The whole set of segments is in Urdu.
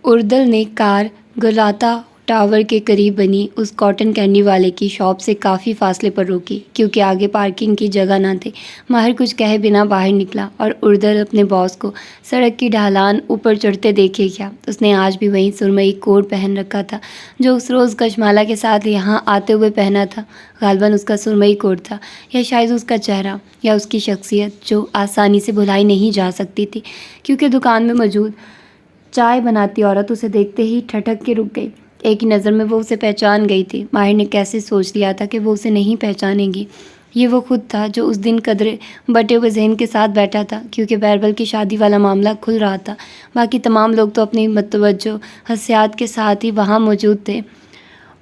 اردل نے کار گلاتا ٹاور کے قریب بنی اس کاٹن کینڈی والے کی شاپ سے کافی فاصلے پر روکی کیونکہ آگے پارکنگ کی جگہ نہ تھی۔ ماہر کچھ کہے بنا باہر نکلا اور اردل اپنے باس کو سڑک کی ڈھلان اوپر چڑھتے دیکھے گیا۔ اس نے آج بھی وہی سرمئی کوٹ پہن رکھا تھا جو اس روز کشمالا کے ساتھ یہاں آتے ہوئے پہنا تھا۔ غالباً اس کا سرمئی کوٹ تھا یا شاید اس کا چہرہ یا اس کی شخصیت جو آسانی سے بھلائی نہیں جا سکتی تھی، کیونکہ دکان میں موجود چائے بناتی عورت اسے دیکھتے ہی ٹھٹک کے رک گئی۔ ایک ہی نظر میں وہ اسے پہچان گئی تھی۔ ماہر نے کیسے سوچ لیا تھا کہ وہ اسے نہیں پہچانے گی؟ یہ وہ خود تھا جو اس دن قدرے بٹے ہوئے ذہن کے ساتھ بیٹھا تھا کیونکہ بیربل کی شادی والا معاملہ کھل رہا تھا۔ باقی تمام لوگ تو اپنی متوجہ حسیات کے ساتھ ہی وہاں موجود تھے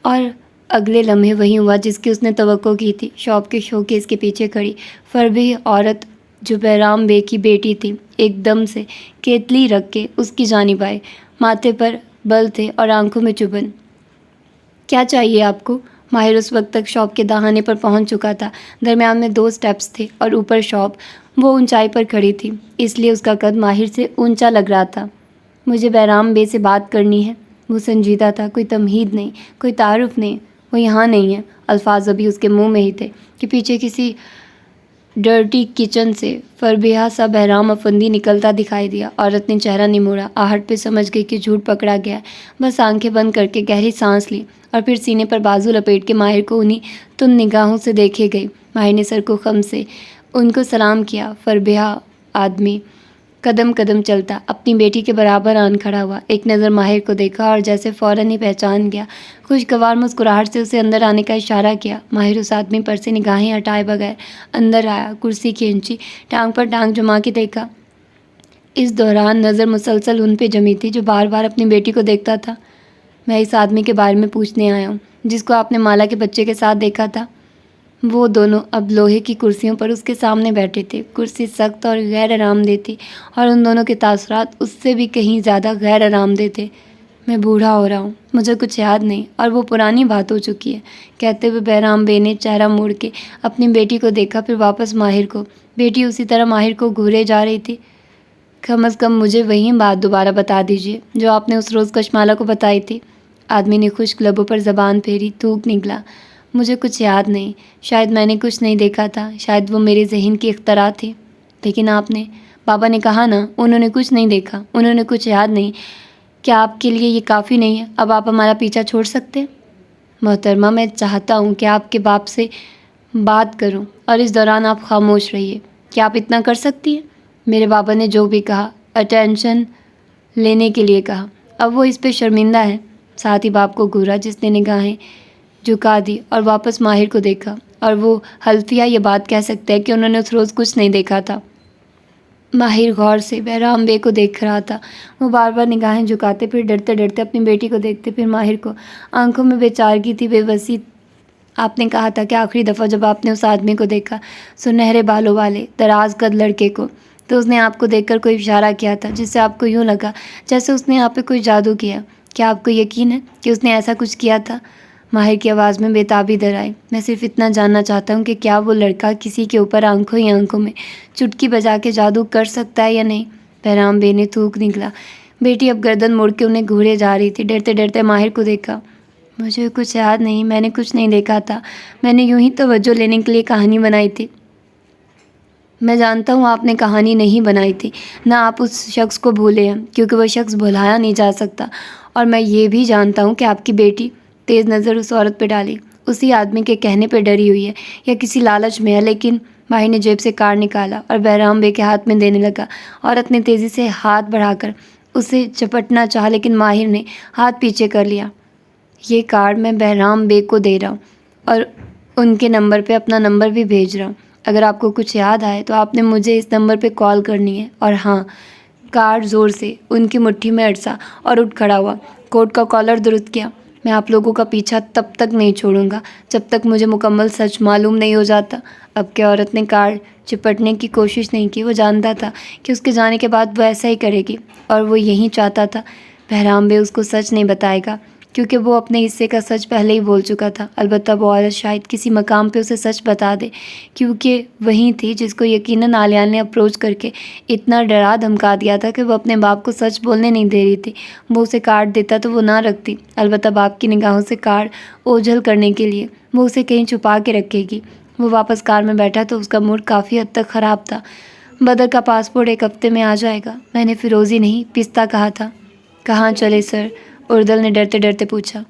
اور اگلے لمحے وہی ہوا جس کی اس نے توقع کی تھی۔ شاپ کے شو کیس کے پیچھے کھڑی فربہ عورت جو بہرام بے کی بیٹی تھی ایک دم سے کیتلی رکھ کے اس کی جانب آئے۔ ماتھے پر بل تھے اور آنکھوں میں چبھن۔ کیا چاہیے آپ کو؟ ماہر اس وقت تک شاپ کے دہانے پر پہنچ چکا تھا۔ درمیان میں 2 سٹیپس تھے اور اوپر شاپ۔ وہ اونچائی پر کھڑی تھی اس لیے اس کا قد ماہر سے اونچا لگ رہا تھا۔ مجھے بہرام بے سے بات کرنی ہے۔ وہ سنجیدہ تھا، کوئی تمہید نہیں، کوئی تعارف نہیں۔ وہ یہاں نہیں ہے۔ الفاظ ابھی اس کے منہ میں ہی تھے کہ پیچھے کسی ڈرٹی کچن سے فربیہ سا بہرام افندی نکلتا دکھائی دیا۔ عورت نے چہرہ نہیں موڑا۔ آہٹ پہ سمجھ گئی کہ جھوٹ پکڑا گیا ہے، بس آنکھیں بند کر کے گہری سانس لی اور پھر سینے پر بازو لپیٹ کے ماہر کو انہی تند نگاہوں سے دیکھے گئی۔ ماہر نے سر کو خم سے ان کو سلام کیا۔ فربیہ آدمی قدم قدم چلتا اپنی بیٹی کے برابر آن کھڑا ہوا، ایک نظر ماہر کو دیکھا اور جیسے فوراً ہی پہچان گیا۔ خوشگوار مسکراہٹ سے اسے اندر آنے کا اشارہ کیا۔ ماہر اس آدمی پر سے نگاہیں ہٹائے بغیر اندر آیا، کرسی کھینچی، ٹانگ پر ٹانگ جما کے دیکھا۔ اس دوران نظر مسلسل ان پہ جمی تھی جو بار بار اپنی بیٹی کو دیکھتا تھا۔ میں اس آدمی کے بارے میں پوچھنے آیا ہوں جس کو آپ نے مالا کے بچے کے ساتھ دیکھا تھا۔ وہ دونوں اب لوہے کی کرسیوں پر اس کے سامنے بیٹھے تھے۔ کرسی سخت اور غیر آرام دہ تھی اور ان دونوں کے تاثرات اس سے بھی کہیں زیادہ غیر آرام دہ تھے۔ میں بوڑھا ہو رہا ہوں، مجھے کچھ یاد نہیں اور وہ پرانی بات ہو چکی ہے، کہتے ہوئے بہرام بے نے چہرہ موڑ کے اپنی بیٹی کو دیکھا، پھر واپس ماہر کو۔ بیٹی اسی طرح ماہر کو گھورے جا رہی تھی۔ کم از کم مجھے وہی بات دوبارہ بتا دیجیے جو آپ نے اس روز کشمالا کو بتائی تھی۔ آدمی نے خشک لبوں پر زبان پھیری، تھوک نکلا۔ مجھے کچھ یاد نہیں، شاید میں نے کچھ نہیں دیکھا تھا، شاید وہ میرے ذہن کی اختراع تھی۔ لیکن آپ نے، بابا نے کہا نا، انہوں نے کچھ نہیں دیکھا، انہوں نے کچھ یاد نہیں۔ کیا آپ کے لیے یہ کافی نہیں ہے؟ اب آپ ہمارا پیچھا چھوڑ سکتے ہیں؟ محترمہ، میں چاہتا ہوں کہ آپ کے باپ سے بات کروں اور اس دوران آپ خاموش رہیے۔ کیا آپ اتنا کر سکتی ہیں؟ میرے بابا نے جو بھی کہا اٹینشن لینے کے لیے کہا، اب وہ اس پہ شرمندہ ہے۔ ساتھ ہی باپ کو گھورا جس نے نگاہیں جھکا دی اور واپس ماہر کو دیکھا، اور وہ حلفیہ یہ بات کہہ سکتا ہے کہ انہوں نے اس روز کچھ نہیں دیکھا تھا۔ ماہر غور سے بہرام بے کو دیکھ رہا تھا۔ وہ بار بار نگاہیں جھکاتے، پھر ڈرتے ڈرتے اپنی بیٹی کو دیکھتے، پھر ماہر کو۔ آنکھوں میں بے چارگی تھی، بے بسی۔ آپ نے کہا تھا کہ آخری دفعہ جب آپ نے اس آدمی کو دیکھا، سنہرے بالوں والے دراز قد لڑکے کو، تو اس نے آپ کو دیکھ کر کوئی اشارہ کیا تھا جس سے آپ کو یوں لگا جیسے اس نے آپ پہ کوئی جادو کیا۔ کیا آپ کو یقین ہے کہ اس نے ایسا کچھ کیا تھا؟ ماہر کی آواز میں بے تابی در آئی۔ میں صرف اتنا جاننا چاہتا ہوں کہ کیا وہ لڑکا کسی کے اوپر آنکھوں ہی آنکھوں میں چٹکی بجا کے جادو کر سکتا ہے یا نہیں؟ بہرام بے نے تھوک نکلا۔ بیٹی اب گردن موڑ کے انہیں گھورے جا رہی تھی۔ ڈرتے ڈرتے ماہر کو دیکھا۔ مجھے کچھ یاد نہیں، میں نے کچھ نہیں دیکھا تھا، میں نے یوں ہی توجہ لینے کے لیے کہانی بنائی تھی۔ میں جانتا ہوں آپ نے کہانی نہیں بنائی تھی، نہ آپ اس شخص کو بھولے ہیں کیونکہ وہ شخص بھلایا نہیں جا سکتا، اور میں یہ بھی جانتا ہوں کہ آپ کی بیٹی تیز نظر اس عورت پہ ڈالی، اسی آدمی کے کہنے پہ ڈری ہوئی ہے یا کسی لالچ میں ہے۔ لیکن ماہر نے جیب سے کارڈ نکالا اور بہرام بے کے ہاتھ میں دینے لگا۔ عورت نے تیزی سے ہاتھ بڑھا کر اسے چپٹنا چاہا لیکن ماہر نے ہاتھ پیچھے کر لیا۔ یہ کارڈ میں بہرام بے کو دے رہا ہوں اور ان کے نمبر پہ اپنا نمبر بھی بھیج رہا ہوں۔ اگر آپ کو کچھ یاد آئے تو آپ نے مجھے اس نمبر پہ کال کرنی ہے۔ اور ہاں، کارڈ زور سے ان کی مٹھی میں اڑسا اور اٹھ کھڑا ہوا، کوٹ کا کالر درست کیا۔ میں آپ لوگوں کا پیچھا تب تک نہیں چھوڑوں گا جب تک مجھے مکمل سچ معلوم نہیں ہو جاتا۔ اب کہ عورت نے کارڈ چپٹنے کی کوشش نہیں کی، وہ جانتا تھا کہ اس کے جانے کے بعد وہ ایسا ہی کرے گی، اور وہ یہی چاہتا تھا۔ بہرام بے اس کو سچ نہیں بتائے گا، کیونکہ وہ اپنے حصے کا سچ پہلے ہی بول چکا تھا۔ البتہ وہ عورت شاید کسی مقام پہ اسے سچ بتا دے، کیونکہ وہی تھی جس کو یقیناً عالیہ نے اپروچ کر کے اتنا ڈرا دھمکا دیا تھا کہ وہ اپنے باپ کو سچ بولنے نہیں دے رہی تھی۔ وہ اسے کارڈ دیتا تو وہ نہ رکھتی، البتہ باپ کی نگاہوں سے کارڈ اوجھل کرنے کے لیے وہ اسے کہیں چھپا کے رکھے گی۔ وہ واپس کار میں بیٹھا تو اس کا موڈ کافی حد تک خراب تھا۔ بدر کا پاسپورٹ 1 ہفتے میں آ جائے گا، میں نے فیروزی نہیں پستہ کہا تھا۔ کہاں چلے سر؟ اردل نے ڈرتے ڈرتے پوچھا۔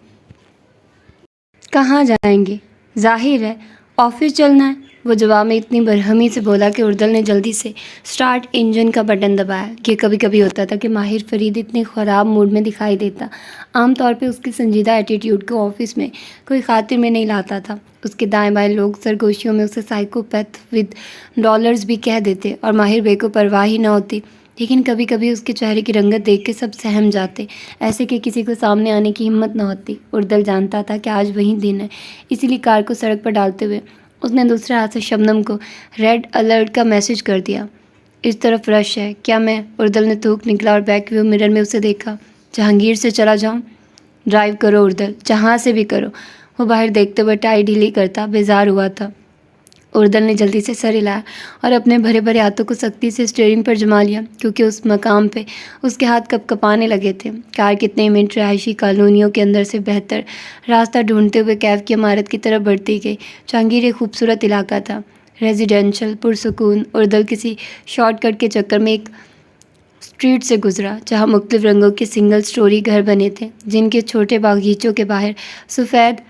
کہاں جائیں گے؟ ظاہر ہے آفس چلنا ہے، وہ جواب میں اتنی برہمی سے بولا کہ اردل نے جلدی سے سٹارٹ انجن کا بٹن دبایا۔ یہ کبھی کبھی ہوتا تھا کہ ماہر فرید اتنے خراب موڈ میں دکھائی دیتا۔ عام طور پہ اس کی سنجیدہ ایٹیٹیوڈ کو آفس میں کوئی خاطر میں نہیں لاتا تھا۔ اس کے دائیں بائیں لوگ سرگوشیوں میں اسے سائیکوپیتھ ود ڈالرز بھی کہہ دیتے اور ماہر بے کو پرواہ ہی نہ ہوتی، لیکن کبھی کبھی اس کے چہرے کی رنگت دیکھ کے سب سہم جاتے، ایسے کہ کسی کو سامنے آنے کی ہمت نہ ہوتی۔ اردل جانتا تھا کہ آج وہی دن ہے، اسی لیے کار کو سڑک پر ڈالتے ہوئے اس نے دوسرے ہاتھ سے شبنم کو ریڈ الرٹ کا میسج کر دیا۔ اس طرف رش ہے کیا میں؟ اردل نے تھوک نکلا اور بیک ویو مرر میں اسے دیکھا۔ جہانگیر سے چلا جاؤں؟ ڈرائیو کرو اردل، جہاں سے بھی کرو۔ وہ باہر دیکھتے ہوئے ٹائی ڈھیلی کرتا بیزار ہوا تھا۔ اردل نے جلدی سے سر ہلایا اور اپنے بھرے بھرے ہاتھوں کو سختی سے اسٹیئرنگ پر جما لیا، کیونکہ اس مقام پہ اس کے ہاتھ کپ کپانے لگے تھے۔ کار کتنے منٹ رہائشی کالونیوں کے اندر سے بہتر راستہ ڈھونڈتے ہوئے کیف کی عمارت کی طرف بڑھتی گئی۔ جہانگیر ایک خوبصورت علاقہ تھا، ریزیڈینشل، پرسکون۔ اردل کسی شارٹ کٹ کے چکر میں ایک اسٹریٹ سے گزرا جہاں مختلف رنگوں کے سنگل سٹوری گھر بنے تھے، جن کے چھوٹے باغیچوں کے باہر سفید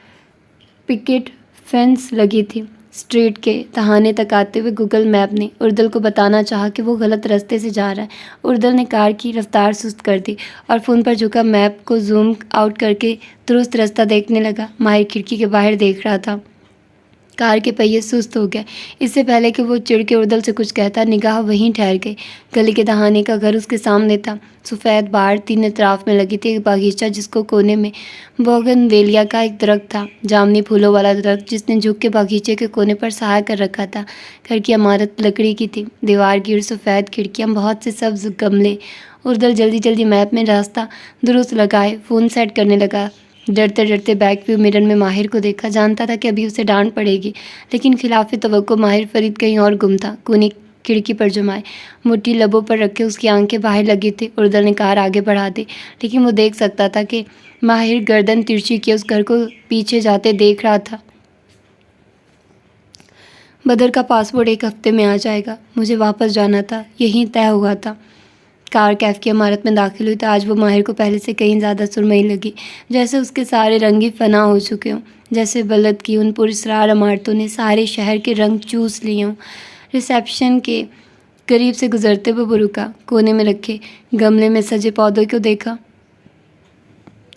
پکٹ فینس لگی تھی۔ اسٹریٹ کے تہانے تک آتے ہوئے گوگل میپ نے اردل کو بتانا چاہا کہ وہ غلط راستے سے جا رہا ہے۔ اردل نے کار کی رفتار سست کر دی اور فون پر جھکا میپ کو زوم آؤٹ کر کے درست راستہ دیکھنے لگا۔ ماہر کھڑکی کے باہر دیکھ رہا تھا۔ کار کے پہیے سست ہو گئے۔ اس سے پہلے کہ وہ چڑ کے اردل سے کچھ کہتا، نگاہ وہیں ٹھہر گئی۔ گلی کے دہانے کا گھر اس کے سامنے تھا۔ سفید باڑ 3 اطراف میں لگی تھی، ایک باغیچہ جس کو کونے میں بوگن ویلیا کا ایک درخت تھا، جامنی پھولوں والا درخت جس نے جھک کے باغیچے کے کونے پر سایہ کر رکھا تھا۔ گھر کی عمارت لکڑی کی تھی، دیوار گیر سفید کھڑکیاں، بہت سے سبز گملے۔ اردل جلدی جلدی میپ میں راستہ درست لگائے فون سیٹ کرنے لگا۔ ڈرتے ڈرتے بیک ویو مرر میں ماہر کو دیکھا، جانتا تھا کہ ابھی اسے ڈانٹ پڑے گی، لیکن خلاف توقع ماہر فرید کہیں اور گم تھا۔ کونی کھڑکی پر جمائے مٹھی لبوں پر رکھے اس کی آنکھیں باہر لگی تھی۔ اردل نے کار آگے بڑھا دی، لیکن وہ دیکھ سکتا تھا کہ ماہر گردن ترچھی کیے اس گھر کو پیچھے جاتے دیکھ رہا تھا۔ بدر کا پاسپورٹ 1 ہفتے میں آ جائے گا، مجھے واپس جانا تھا، یہی طے ہوا تھا۔ کار کیف کی عمارت میں داخل ہوئی تو آج وہ ماہر کو پہلے سے کہیں زیادہ سرمئی لگی، جیسے اس کے سارے رنگ ہی فنا ہو چکے ہوں، جیسے بلد کی ان پراسرار عمارتوں نے سارے شہر کے رنگ چوس لیے ہوں۔ ریسیپشن کے قریب سے گزرتے ہوئے وہ رکا، کونے میں رکھے گملے میں سجے پودوں کو دیکھا۔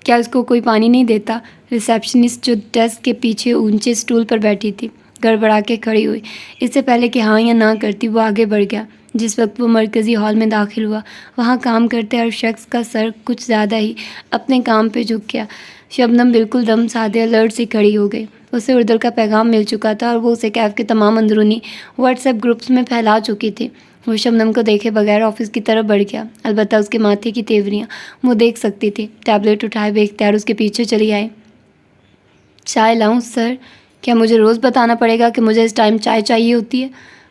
کیا اس کو کوئی پانی نہیں دیتا؟ ریسیپشنسٹ جو ڈیسک کے پیچھے اونچے سٹول پر بیٹھی تھی گڑبڑا کے کھڑی ہوئی۔ اس سے پہلے کہ ہاں یا نہ کرتی وہ آگے بڑھ گیا۔ جس وقت وہ مرکزی ہال میں داخل ہوا، وہاں کام کرتے ہر شخص کا سر کچھ زیادہ ہی اپنے کام پہ جھک گیا۔ شبنم بالکل دم سادے الرٹ سی کھڑی ہو گئی۔ اسے اردل کا پیغام مل چکا تھا اور وہ اسے کیف کے تمام اندرونی واٹس ایپ گروپس میں پھیلا چکی تھی۔ وہ شبنم کو دیکھے بغیر آفس کی طرف بڑھ گیا، البتہ اس کے ماتھے کی تیوریاں وہ دیکھ سکتی تھی۔ ٹیبلٹ اٹھائے بے اختیار اس کے پیچھے چلی آئی۔ چائے لاؤں سر؟ کیا مجھے روز بتانا پڑے گا کہ مجھے اس ٹائم چائے چاہیے ہوتی ہے؟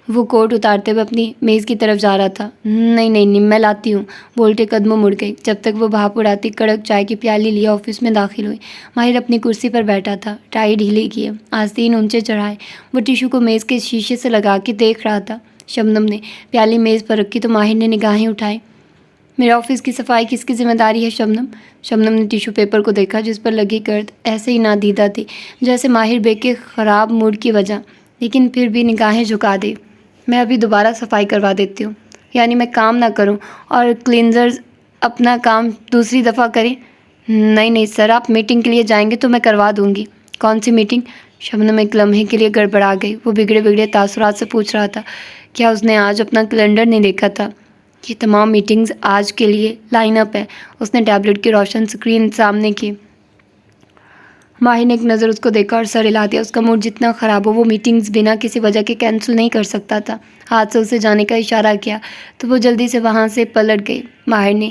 وہ کوٹ اتارتے ہوئے اپنی میز کی طرف جا رہا تھا۔ نہیں نہیں نہیں، میں لاتی ہوں، بولتے قدموں مڑ گئی۔ جب تک وہ بھاپ اڑاتی کڑک چائے کی پیالی لیے آفس میں داخل ہوئی، ماہر اپنی کرسی پر بیٹھا تھا، ٹائی ڈھیلی کیے، آستین اونچے چڑھائے۔ وہ ٹیشو کو میز کے شیشے سے لگا کے دیکھ رہا تھا۔ شبنم نے پیالی میز پر رکھی تو ماہر نے نگاہیں اٹھائی۔ میرے آفس کی صفائی کس کی ذمہ داری ہے شبنم؟ شبنم نے ٹیشو پیپر کو دیکھا جس پر لگی گرد ایسے ہی نادیدہ تھی جیسے ماہر بے کے خراب موڈ کی وجہ، لیکن پھر بھی نگاہیں جھکا دی۔ میں ابھی دوبارہ صفائی کروا دیتی ہوں، یعنی میں کام نہ کروں اور کلینزرز اپنا کام دوسری دفعہ کریں؟ نہیں نہیں سر، آپ میٹنگ کے لیے جائیں گے تو میں کروا دوں گی۔ کون سی میٹنگ؟ شبنم ایک لمحے کے لیے گڑبڑا گئی۔ وہ بگڑے بگڑے تاثرات سے پوچھ رہا تھا۔ کیا اس نے آج اپنا کیلنڈر نہیں دیکھا تھا؟ یہ تمام میٹنگز آج کے لیے لائن اپ ہے۔ اس نے ٹیبلٹ کی روشن اسکرین سامنے کی۔ ماہر نے ایک نظر اس کو دیکھا اور سر ہلا دیا۔ اس کا موڈ جتنا خراب ہو، وہ میٹنگز بنا کسی وجہ کے کینسل نہیں کر سکتا تھا۔ ہاتھ سے اسے جانے کا اشارہ کیا تو وہ جلدی سے وہاں سے پلٹ گئی۔ ماہر نے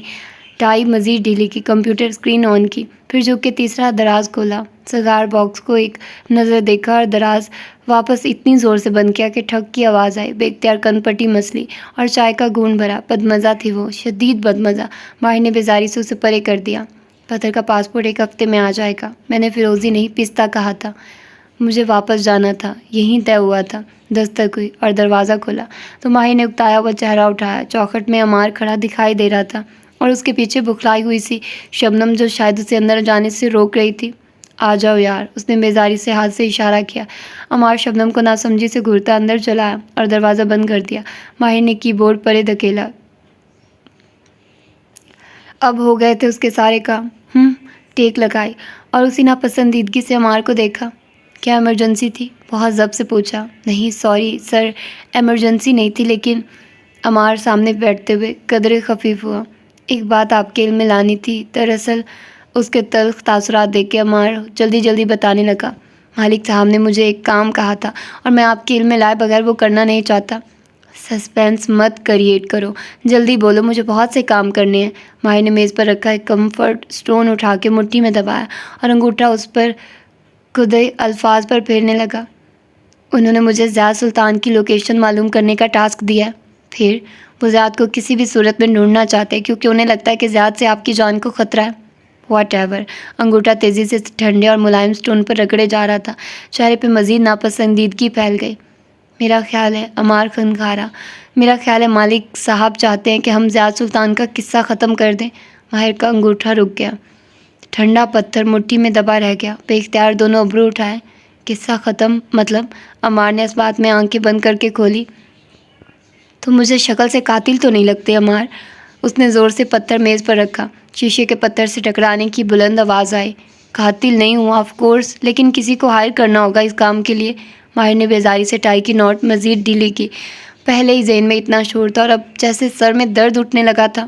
ٹائی مزید ڈھیلی کی، کمپیوٹر اسکرین آن کی، پھر جھک کے تیسرا دراز کھولا، سگار باکس کو ایک نظر دیکھا اور دراز واپس اتنی زور سے بند کیا کہ ٹھک کی آواز آئی۔ بے اختیار کن پٹی مسلی اور چائے کا گھونٹ بھرا۔ بدمزہ تھی وہ، شدید بدمزہ۔ ماہر نے بیزاری سے اسے پرے کر دیا۔ پتھر کا پاسپورٹ 1 ہفتے میں آ جائے گا۔ میں نے فیروزی نہیں پستہ کہا تھا، مجھے واپس جانا تھا، یہیں طے ہوا تھا۔ دستک ہوئی اور دروازہ کھلا تو ماہر نے اکتایا ہوا چہرہ اٹھایا۔ چوکھٹ میں عمار کھڑا دکھائی دے رہا تھا اور اس کے پیچھے بکھلائی ہوئی سی شبنم جو شاید اسے اندر جانے سے روک رہی تھی۔ آ جاؤ یار، اس نے بیزاری سے ہاتھ سے اشارہ کیا۔ عمار شبنم کو ناسمجھی سے گھورتا اندر چلا آیا اور دروازہ بند کر دیا۔ ماہر نے کی بورڈ پرے دھکیلا۔ اب ہو گئے تھے اس کے سارے کام۔ ٹیک لگائی اور اسی ناپسندیدگی سے عمار کو دیکھا۔ کیا ایمرجنسی تھی؟ بہت ضبط سے پوچھا۔ نہیں سوری سر، ایمرجنسی نہیں تھی، لیکن عمار سامنے بیٹھتے ہوئے قدرے خفیف ہوا۔ ایک بات آپ کے علم میں لانی تھی۔ دراصل اس کے تلخ تاثرات دیکھ کے عمار جلدی بتانے لگا۔ مالک صاحب نے مجھے ایک کام کہا تھا اور میں آپ کے علم میں لائے بغیر وہ کرنا نہیں چاہتا۔ سسپینس مت کریٹ کرو، جلدی بولو، مجھے بہت سے کام کرنے ہیں۔ ماہر نے میز پر رکھا ایک کمفرٹ اسٹون اٹھا کے مٹھی میں دبایا اور انگوٹھا اس پر کھدے الفاظ پر پھیرنے لگا۔ انہوں نے مجھے زیاد سلطان کی لوکیشن معلوم کرنے کا ٹاسک دیا ہے۔ پھر وہ زیاد کو کسی بھی صورت میں ڈھونڈنا چاہتے ہیں کیونکہ انہیں لگتا ہے کہ زیاد سے آپ کی جان کو خطرہ ہے۔ What ever. انگوٹھا تیزی سے ٹھنڈے اور ملائم اسٹون پر رگڑے جا رہا تھا۔ چہرے پہ مزید ناپسندیدگی پھیل گئی۔ میرا خیال ہے، عمار خنخارا، میرا خیال ہے مالک صاحب چاہتے ہیں کہ ہم زیاد سلطان کا قصہ ختم کر دیں۔ ماہر کا انگوٹھا رک گیا۔ ٹھنڈا پتھر مٹھی میں دبا رہ گیا۔ بے اختیار دونوں ابرو اٹھائے۔ قصہ ختم مطلب؟ عمار نے اس بات میں آنکھیں بند کر کے کھولی۔ تو مجھے شکل سے قاتل تو نہیں لگتے عمار؟ اس نے زور سے پتھر میز پر رکھا۔ شیشے کے پتھر سے ٹکرانے کی بلند آواز آئی۔ قاتل نہیں ہوں آف کورس، لیکن کسی کو ہائر کرنا ہوگا اس کام کے لیے۔ ماہر نے بیزاری سے ٹائی کی نوٹ مزید ڈھیلی کی۔ پہلے ہی ذہن میں اتنا شور تھا اور اب جیسے سر میں درد اٹھنے لگا تھا۔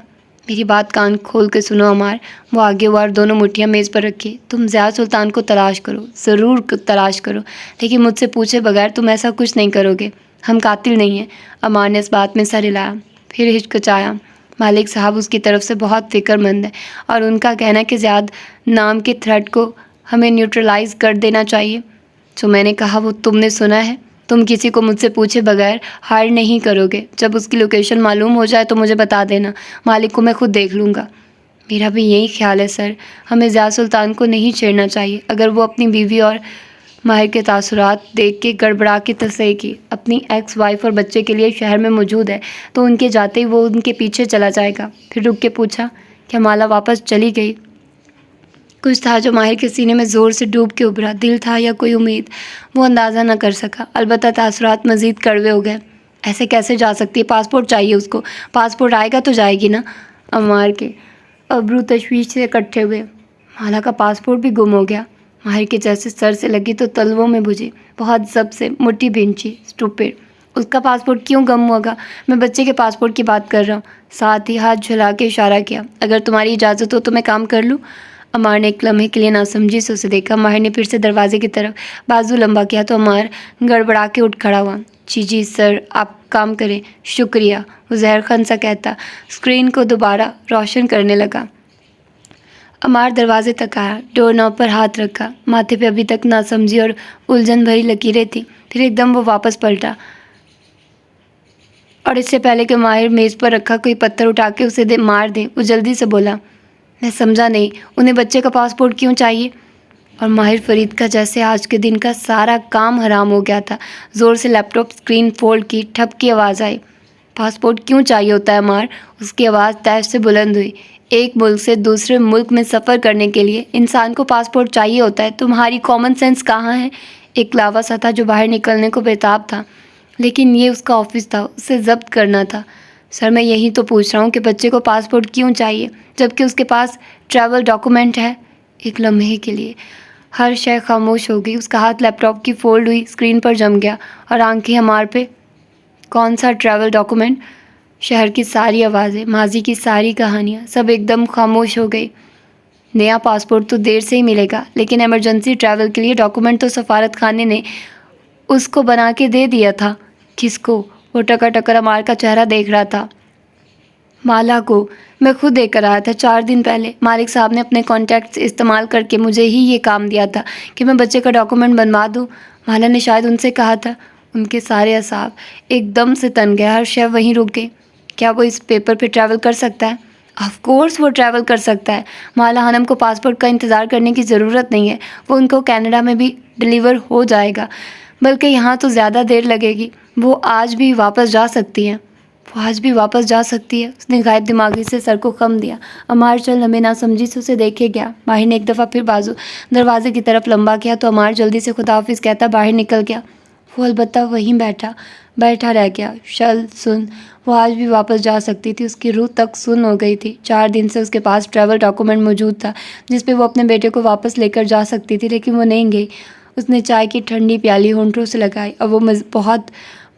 میری بات کان کھول کے سنو عمار، وہ آگے ہوا اور دونوں مٹھیاں میز پر رکھی۔ تم زیاد سلطان کو تلاش کرو، ضرور تلاش کرو، لیکن مجھ سے پوچھے بغیر تم ایسا کچھ نہیں کرو گے۔ ہم قاتل نہیں ہیں۔ عمار نے اس بات میں سر ہلایا، پھر ہچکچایا۔ مالک صاحب اس کی طرف سے بہت فکر مند ہے اور ان کا کہنا ہے کہ زیاد نام کے تھریٹ کو ہمیں نیوٹرلائز کر دینا چاہیے۔ جو میں نے کہا وہ تم نے سنا ہے؟ تم کسی کو مجھ سے پوچھے بغیر ہائر نہیں کرو گے۔ جب اس کی لوکیشن معلوم ہو جائے تو مجھے بتا دینا، مالک کو میں خود دیکھ لوں گا۔ میرا بھی یہی خیال ہے سر، ہمیں زیاد سلطان کو نہیں چھیڑنا چاہیے۔ اگر وہ اپنی بیوی اور ماہر کے تاثرات دیکھ کے گڑبڑا کے تصحیح کی اپنی ایکس وائف اور بچے کے لیے شہر میں موجود ہے تو ان کے جاتے ہی وہ ان کے پیچھے چلا جائے گا۔ پھر رک کے پوچھا، کیا مالا واپس چلی گئی؟ کچھ تھا جو ماہر کے سینے میں زور سے ڈوب کے ابھرا، دل تھا یا کوئی امید، وہ اندازہ نہ کر سکا۔ البتہ تاثرات مزید کڑوے ہو گئے۔ ایسے کیسے جا سکتی ہے؟ پاسپورٹ چاہیے اس کو۔ پاسپورٹ آئے گا تو جائے گی نا۔ عمار کے ابرو تشویش سے اکٹھے ہوئے۔ مالا کا پاسپورٹ بھی گم ہو گیا؟ ماہر کے جیسے سر سے لگی تو تلووں میں بجھی، بہت ضبط سے مٹھی بھینچی۔ اسٹوپڈ، اس کا پاسپورٹ کیوں گم ہوگا؟ میں بچے کے پاسپورٹ کی بات کر رہا ہوں۔ ساتھ ہی ہاتھ جھلا کے اشارہ کیا۔ اگر تمہاری اجازت ہو تو میں کام کر لوں؟ عمار نے ایک لمحے کے لیے ناسمجھی سے اسے دیکھا۔ ماہر نے پھر سے دروازے کی طرف بازو لمبا کیا تو عمار گڑبڑا کے اٹھ کھڑا ہوا۔ جی سر، آپ کام کریں، شکریہ، وہ زہر خن سا کہتا اسکرین کو دوبارہ روشن کرنے لگا۔ عمار دروازے تک آیا، ڈور نوب پر ہاتھ رکھا۔ ماتھے پہ ابھی تک ناسمجھی اور الجھن بھری لکیریں تھیں۔ پھر ایک دم وہ واپس پلٹا اور اس سے پہلے کہ ماہر میز پر رکھا کوئی پتھر اٹھا کے اسے مار دے، وہ جلدی سے بولا، میں سمجھا نہیں، انہیں بچے کا پاسپورٹ کیوں چاہیے؟ اور ماہر فرید کا جیسے آج کے دن کا سارا کام حرام ہو گیا تھا۔ زور سے لیپ ٹاپ اسکرین فولڈ کی، ٹھپ کی آواز آئی۔ پاسپورٹ کیوں چاہیے ہوتا ہے عمار؟ اس کی آواز طیف سے بلند ہوئی۔ ایک ملک سے دوسرے ملک میں سفر کرنے کے لیے انسان کو پاسپورٹ چاہیے ہوتا ہے۔ تمہاری کامن سینس کہاں ہے؟ ایک لاوا سا تھا جو باہر نکلنے کو بےتاب تھا، لیکن یہ اس کا آفس تھا، اسے ضبط کرنا تھا۔ سر میں یہی تو پوچھ رہا ہوں کہ بچے کو پاسپورٹ کیوں چاہیے جبکہ اس کے پاس ٹریول ڈاکومنٹ ہے؟ ایک لمحے کے لیے ہر شے خاموش ہو گئی۔ اس کا ہاتھ لیپ ٹاپ کی فولڈ ہوئی اسکرین پر جم گیا اور آنکھیں عمار پہ۔ کون سا ٹریول ڈاکومنٹ؟ شہر کی ساری آوازیں، ماضی کی ساری کہانیاں، سب ایک دم خاموش ہو گئی۔ نیا پاسپورٹ تو دیر سے ہی ملے گا، لیکن ایمرجنسی ٹریول کے لیے ڈاکومنٹ تو سفارت خانے نے اس کو بنا کے دے دیا تھا۔ کس کو؟ وہ ٹکر ٹکر عمار کا چہرہ دیکھ رہا تھا۔ مالا کو میں خود دے کر آیا تھا 4 دن پہلے۔ مالک صاحب نے اپنے کانٹیکٹس استعمال کر کے مجھے ہی یہ کام دیا تھا کہ میں بچے کا ڈاکومنٹ بنوا دوں۔ مالا نے شاید ان سے کہا تھا۔ ان کے سارے اعصاب ایک دم سے تن گئے، ہر شے وہیں رک گئی۔ کیا وہ اس پیپر پہ ٹریول کر سکتا ہے؟ آف کورس وہ ٹریول کر سکتا ہے۔ مالا خانم کو پاسپورٹ کا انتظار کرنے کی ضرورت نہیں ہے، وہ ان کو کینیڈا میں بھی ڈیلیور ہو جائے گا، بلکہ یہاں تو زیادہ دیر لگے گی۔ وہ آج بھی واپس جا سکتی ہیں۔ وہ آج بھی واپس جا سکتی ہے۔ اس نے غائب دماغی سے سر کو خم دیا۔ عمار چل ہمیں ناسمجھی سے اسے دیکھے گیا۔ ماہر نے ایک دفعہ پھر بازو دروازے کی طرف لمبا کیا تو عمار جلدی سے خدا حافظ کہتا باہر نکل گیا۔ وہ البتہ وہیں بیٹھا رہ گیا۔ شل سن، وہ آج بھی واپس جا سکتی تھی۔ اس کی روح تک سن ہو گئی تھی۔ 4 دن سے اس کے پاس ٹریول ڈاکومنٹ موجود تھا جس پہ وہ اپنے بیٹے کو واپس لے کر جا سکتی تھی، لیکن وہ نہیں گئی۔ اس نے چائے کی ٹھنڈی پیالی ہونٹوں سے لگائی اور وہ بہت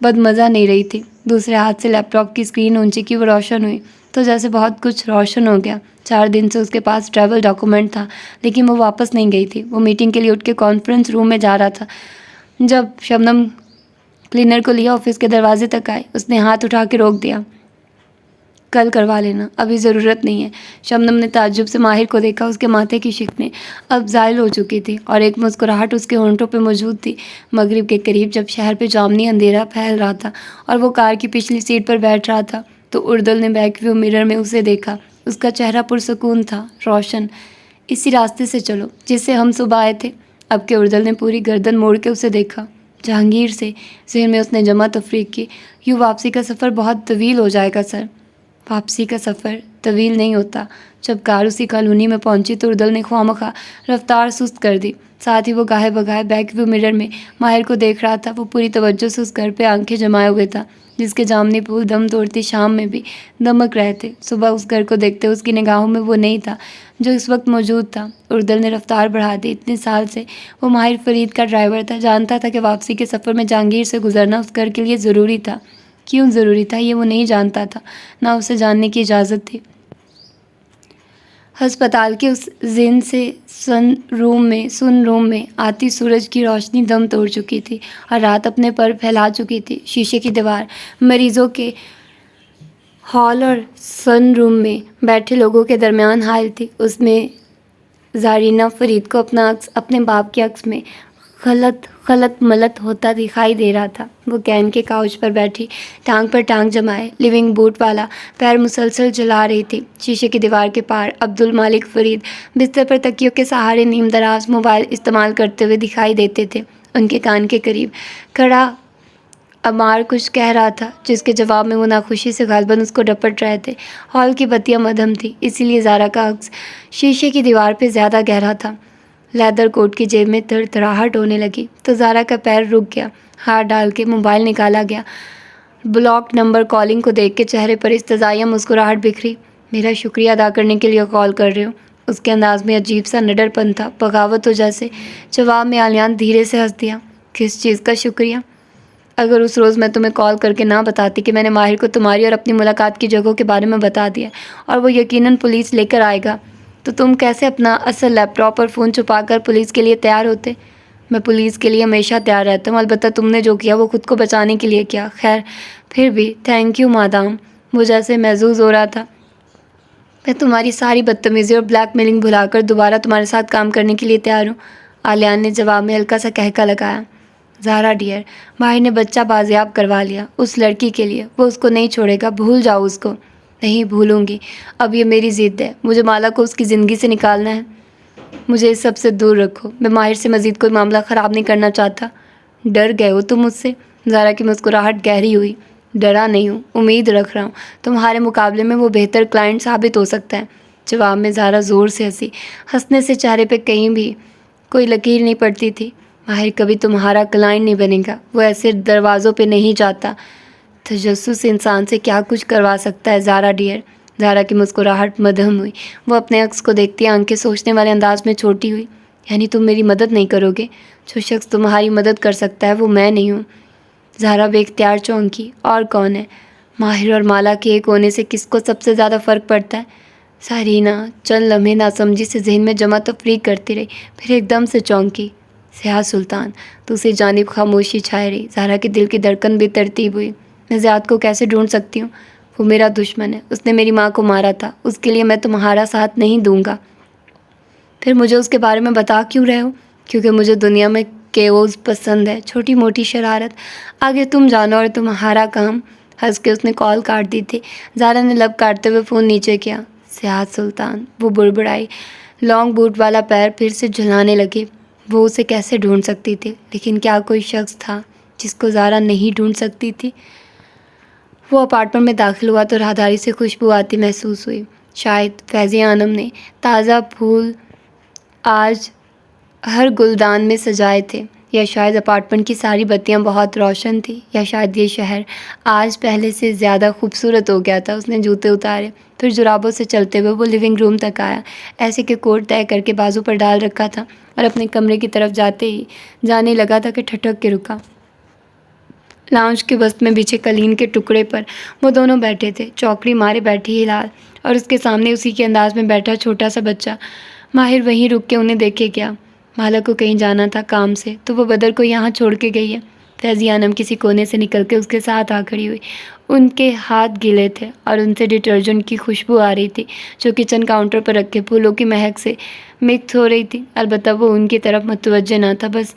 بدمزہ نہیں رہی تھی۔ دوسرے ہاتھ سے لیپ ٹاپ کی اسکرین اونچی کی، وہ روشن ہوئی تو جیسے بہت کچھ روشن ہو گیا۔ 4 دن سے اس کے پاس ٹریول ڈاکومنٹ تھا، لیکن وہ واپس نہیں گئی تھی۔ وہ میٹنگ کے لیے اٹھ کے کانفرنس روم میں جا رہا تھا جب شبنم کلینر کو لیا آفس کے دروازے تک آئی۔ اس نے ہاتھ اٹھا کے روک دیا۔ کل کروا لینا، ابھی ضرورت نہیں ہے۔ شبنم نے تعجب سے ماہر کو دیکھا۔ اس کے ماتھے کی شکلیں اب زائل ہو چکی تھی اور ایک مسکراہٹ اس کے ہونٹوں پہ موجود تھی۔ مغرب کے قریب جب شہر پہ جامنی اندھیرا پھیل رہا تھا اور وہ کار کی پچھلی سیٹ پر بیٹھ رہا تھا تو اردل نے بیک ویو مرر میں اسے دیکھا۔ اس کا چہرہ پرسکون تھا، روشن۔ اسی راستے سے چلو جس سے ہم صبح آئے تھے۔ اب کہ اردل نے پوری گردن موڑ کے اسے دیکھا۔ جہانگیر سے ذہن میں اس نے جمع تفریق کی۔ یوں واپسی کا سفر بہت طویل ہو جائے گا سر۔ واپسی کا سفر طویل نہیں ہوتا۔ جب کار اسی کالونی میں پہنچی تو اردل نے خواہ رفتار سست کر دی۔ ساتھ ہی وہ گاہے بگاہے بیک ویو مرر میں ماہر کو دیکھ رہا تھا۔ وہ پوری توجہ سے اس گھر پہ آنکھیں جمائے ہوئے تھا جس کے جامنی پھول دم توڑتی شام میں بھی دمک رہے تھے۔ صبح اس گھر کو دیکھتے اس کی نگاہوں میں وہ نہیں تھا جو اس وقت موجود تھا۔ اردل نے رفتار بڑھا دی۔ اتنے سال سے وہ ماہر فرید کا ڈرائیور تھا، جانتا تھا کہ واپسی کے سفر میں جہانگیر سے گزرنا اس گھر کے لیے ضروری تھا۔ کیوں ضروری تھا یہ وہ نہیں جانتا تھا، نہ اسے جاننے کی اجازت تھی۔ ہسپتال کے اس ذہن سے سن روم میں آتی سورج کی روشنی دم توڑ چکی تھی اور رات اپنے پر پھیلا چکی تھی۔ شیشے کی دیوار مریضوں کے ہال اور سن روم میں بیٹھے لوگوں کے درمیان حائل تھی۔ اس میں زارینہ فرید کو اپنا عکس اپنے باپ کے عکس میں خلط ملط ہوتا دکھائی دے رہا تھا۔ وہ کین کے کاؤچ پر بیٹھی ٹانگ پر ٹانگ جمائے لیونگ بوٹ والا پیر مسلسل چلا رہی تھی۔ شیشے کی دیوار کے پار عبدالمالک فرید بستر پر تکیوں کے سہارے نیم دراز موبائل استعمال کرتے ہوئے دکھائی دیتے تھے۔ ان کے کان کے قریب کھڑا عمار کچھ کہہ رہا تھا جس کے جواب میں وہ ناخوشی سے غالباً اس کو ڈپٹ رہے تھے۔ ہال کی بتیاں مدھم تھی، اسی لیے زارا کا عکس شیشے کی دیوار پہ زیادہ گہرا تھا۔ لیدر کوٹ کی جیب میں تھرتھراہٹ ہونے لگی تو زارا کا پیر رک گیا۔ ہاتھ ڈال کے موبائل نکالا گیا۔ بلاک نمبر کالنگ کو دیکھ کے چہرے پر استزائیہ مسکراہٹ بکھری۔ میرا شکریہ ادا کرنے کے لیے کال کر رہے ہو؟ اس کے انداز میں عجیب سا نڈر پن تھا، بغاوت ہو جیسے۔ جواب میں عالیان دھیرے سے ہنس دیا۔ کس چیز کا شکریہ؟ اگر اس روز میں تمہیں کال کر کے نہ بتاتی کہ میں نے ماہر کو تمہاری اور اپنی ملاقات کی جگہوں کے بارے میں بتا دیا اور وہ یقیناً پولیس لے کر آئے گا، تو تم کیسے اپنا اصل لیپ ٹاپ اور فون چھپا کر پولیس کے لیے تیار ہوتے؟ میں پولیس کے لیے ہمیشہ تیار رہتا ہوں، البتہ تم نے جو کیا وہ خود کو بچانے کے لیے کیا۔ خیر پھر بھی تھینک یو مادام۔ وہ جیسے محظوظ ہو رہا تھا۔ میں تمہاری ساری بدتمیزی اور بلیک میلنگ بھلا کر دوبارہ تمہارے ساتھ کام کرنے کے لیے تیار ہوں، عالیان نے جواب میں ہلکا سا کہکا لگایا۔ زارا ڈیئر، ماہر نے بچہ بازیاب کروا لیا اس لڑکی کے لیے، وہ اس کو نہیں چھوڑے گا، بھول جاؤ اس کو۔ نہیں بھولوں گی، اب یہ میری ضد ہے، مجھے مالا کو اس کی زندگی سے نکالنا ہے۔ مجھے اس سب سے دور رکھو، میں ماہر سے مزید کوئی معاملہ خراب نہیں کرنا چاہتا۔ ڈر گئے ہو تم مجھ سے؟ زارا کی مسکراہٹ گہری ہوئی۔ ڈرا نہیں ہوں، امید رکھ رہا ہوں تمہارے مقابلے میں وہ بہتر کلائنٹ ثابت ہو سکتا ہے۔ جواب میں زارا زور سے ہنسی۔ ہنسنے سے چہرے پہ کہیں بھی کوئی لکیر نہیں پڑتی تھی۔ ماہر کبھی تمہارا کلائنٹ نہیں بنے گا، وہ ایسے دروازوں پہ نہیں جاتا۔ تجسس انسان سے کیا کچھ کروا سکتا ہے زارا ڈیئر۔ زارا کی مسکراہٹ مدھم ہوئی۔ وہ اپنے عکس کو دیکھتی آنکھیں سوچنے والے انداز میں چھوٹی ہوئی۔ یعنی تم میری مدد نہیں کرو گے؟ جو شخص تمہاری مدد کر سکتا ہے وہ میں نہیں ہوں۔ زارا بے اختیار چونکی۔ اور کون ہے؟ ماہر اور مالا کے ایک ہونے سے کس کو سب سے زیادہ فرق پڑتا ہے؟ سارینہ چند لمحے ناسمجھی سے ذہن میں جمع تفریق کرتی رہی، پھر ایک دم سے چونکی۔ سیاہ سلطان۔ دوسری جانب خاموشی چھائے رہی۔ زارا کے دل کی دھڑکن بھی ترتیب ہوئی۔ میں زیاد کو کیسے ڈھونڈ سکتی ہوں؟ وہ میرا دشمن ہے، اس نے میری ماں کو مارا تھا، اس کے لیے میں تمہارا ساتھ نہیں دوں گا۔ پھر مجھے اس کے بارے میں بتا کیوں رہے ہو؟ کیونکہ مجھے دنیا میں کیوز پسند ہے، چھوٹی موٹی شرارت۔ آگے تم جانو اور تمہارا کام۔ ہنس کے اس نے کال کاٹ دی تھی۔ زارا نے لب کاٹتے ہوئے فون نیچے کیا۔ سیاحت سلطان، وہ بڑبڑائی۔ لانگ بوٹ والا پیر پھر سے جھلانے لگے۔ وہ اسے کیسے ڈھونڈ سکتی تھی؟ لیکن کیا کوئی شخص تھا جس کو زارا نہیں ڈھونڈ سکتی تھی؟ وہ اپارٹمنٹ میں داخل ہوا تو راہداری سے خوشبو آتی محسوس ہوئی۔ شاید فیضیہ انم نے تازہ پھول آج ہر گلدان میں سجائے تھے، یا شاید اپارٹمنٹ کی ساری بتیاں بہت روشن تھیں، یا شاید یہ شہر آج پہلے سے زیادہ خوبصورت ہو گیا تھا۔ اس نے جوتے اتارے، پھر جرابوں سے چلتے ہوئے وہ لیونگ روم تک آیا، ایسے کہ کوٹ طے کر کے بازو پر ڈال رکھا تھا اور اپنے کمرے کی طرف جانے لگا تھا کہ ٹھٹک کے رکا۔ لاؤنج کے وسط میں بچھے قالین کے ٹکڑے پر وہ دونوں بیٹھے تھے، چوکڑی مارے بیٹھی ہلال، اور اس کے سامنے اسی کے انداز میں بیٹھا چھوٹا سا بچہ۔ ماہر وہیں رک کے انہیں دیکھے گیا۔ مالا کو کہیں جانا تھا کام سے، تو وہ بدر کو یہاں چھوڑ کے گئی ہے۔ فیضیہ انم کسی کونے سے نکل کے اس کے ساتھ آ کھڑی ہوئی۔ ان کے ہاتھ گیلے تھے اور ان سے ڈٹرجنٹ کی خوشبو آ رہی تھی جو کچن کاؤنٹر پر رکھے پھولوں کی مہک سے مکس ہو رہی تھی۔ البتہ وہ ان کی طرف متوجہ نہ تھا، بس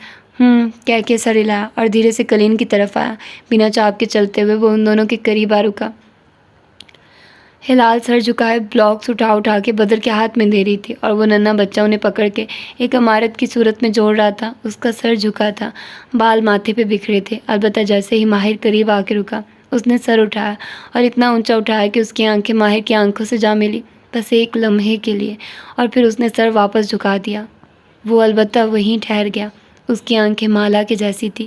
کہہ کے سر ہلایا اور دھیرے سے قالین کی طرف آیا۔ بنا چاپ کے چلتے ہوئے وہ ان دونوں کے قریب آ رکا۔ ہلال سر جھکائے بلاکس اٹھا کے بدر کے ہاتھ میں دے رہی تھی، اور وہ ننھا بچہ انہیں پکڑ کے ایک عمارت کی صورت میں جوڑ رہا تھا۔ اس کا سر جھکا تھا، بال ماتھے پہ بکھرے تھے۔ البتہ جیسے ہی ماہر قریب آ کے رکا، اس نے سر اٹھایا، اور اتنا اونچا اٹھایا کہ اس کی آنکھیں ماہر کی آنکھوں سے جا ملی، بس ایک لمحے کے لیے، اور پھر اس نے سر واپس جھکا دیا۔ وہ البتہ وہیں ٹھہر گیا۔ اس کی آنکھیں مالا کے جیسی تھی،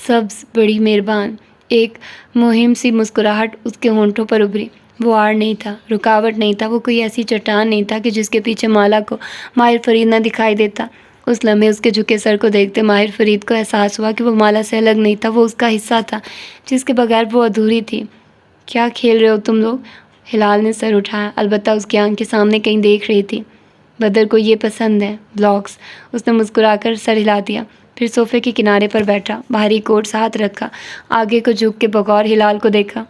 سبز، بڑی مہربان۔ ایک مہم سی مسکراہٹ اس کے ہونٹوں پر ابھری۔ وہ آڑ نہیں تھا، رکاوٹ نہیں تھا، وہ کوئی ایسی چٹان نہیں تھا کہ جس کے پیچھے مالا کو ماہر فرید نہ دکھائی دیتا۔ اس لمحے اس کے جھکے سر کو دیکھتے ماہر فرید کو احساس ہوا کہ وہ مالا سے الگ نہیں تھا، وہ اس کا حصہ تھا جس کے بغیر وہ ادھوری تھی۔ کیا کھیل رہے ہو تم لوگ؟ ہلال نے سر اٹھایا، البتہ اس کی آنکھیں سامنے کہیں دیکھ رہی تھی۔ بدر کو یہ پسند ہے، بلاکس۔ اس نے مسکرا کر سر ہلا دیا، پھر صوفے کے کنارے پر بیٹھا، بھاری کوٹ ساتھ رکھا، آگے کو جھک کے بغور ہلال کو دیکھا۔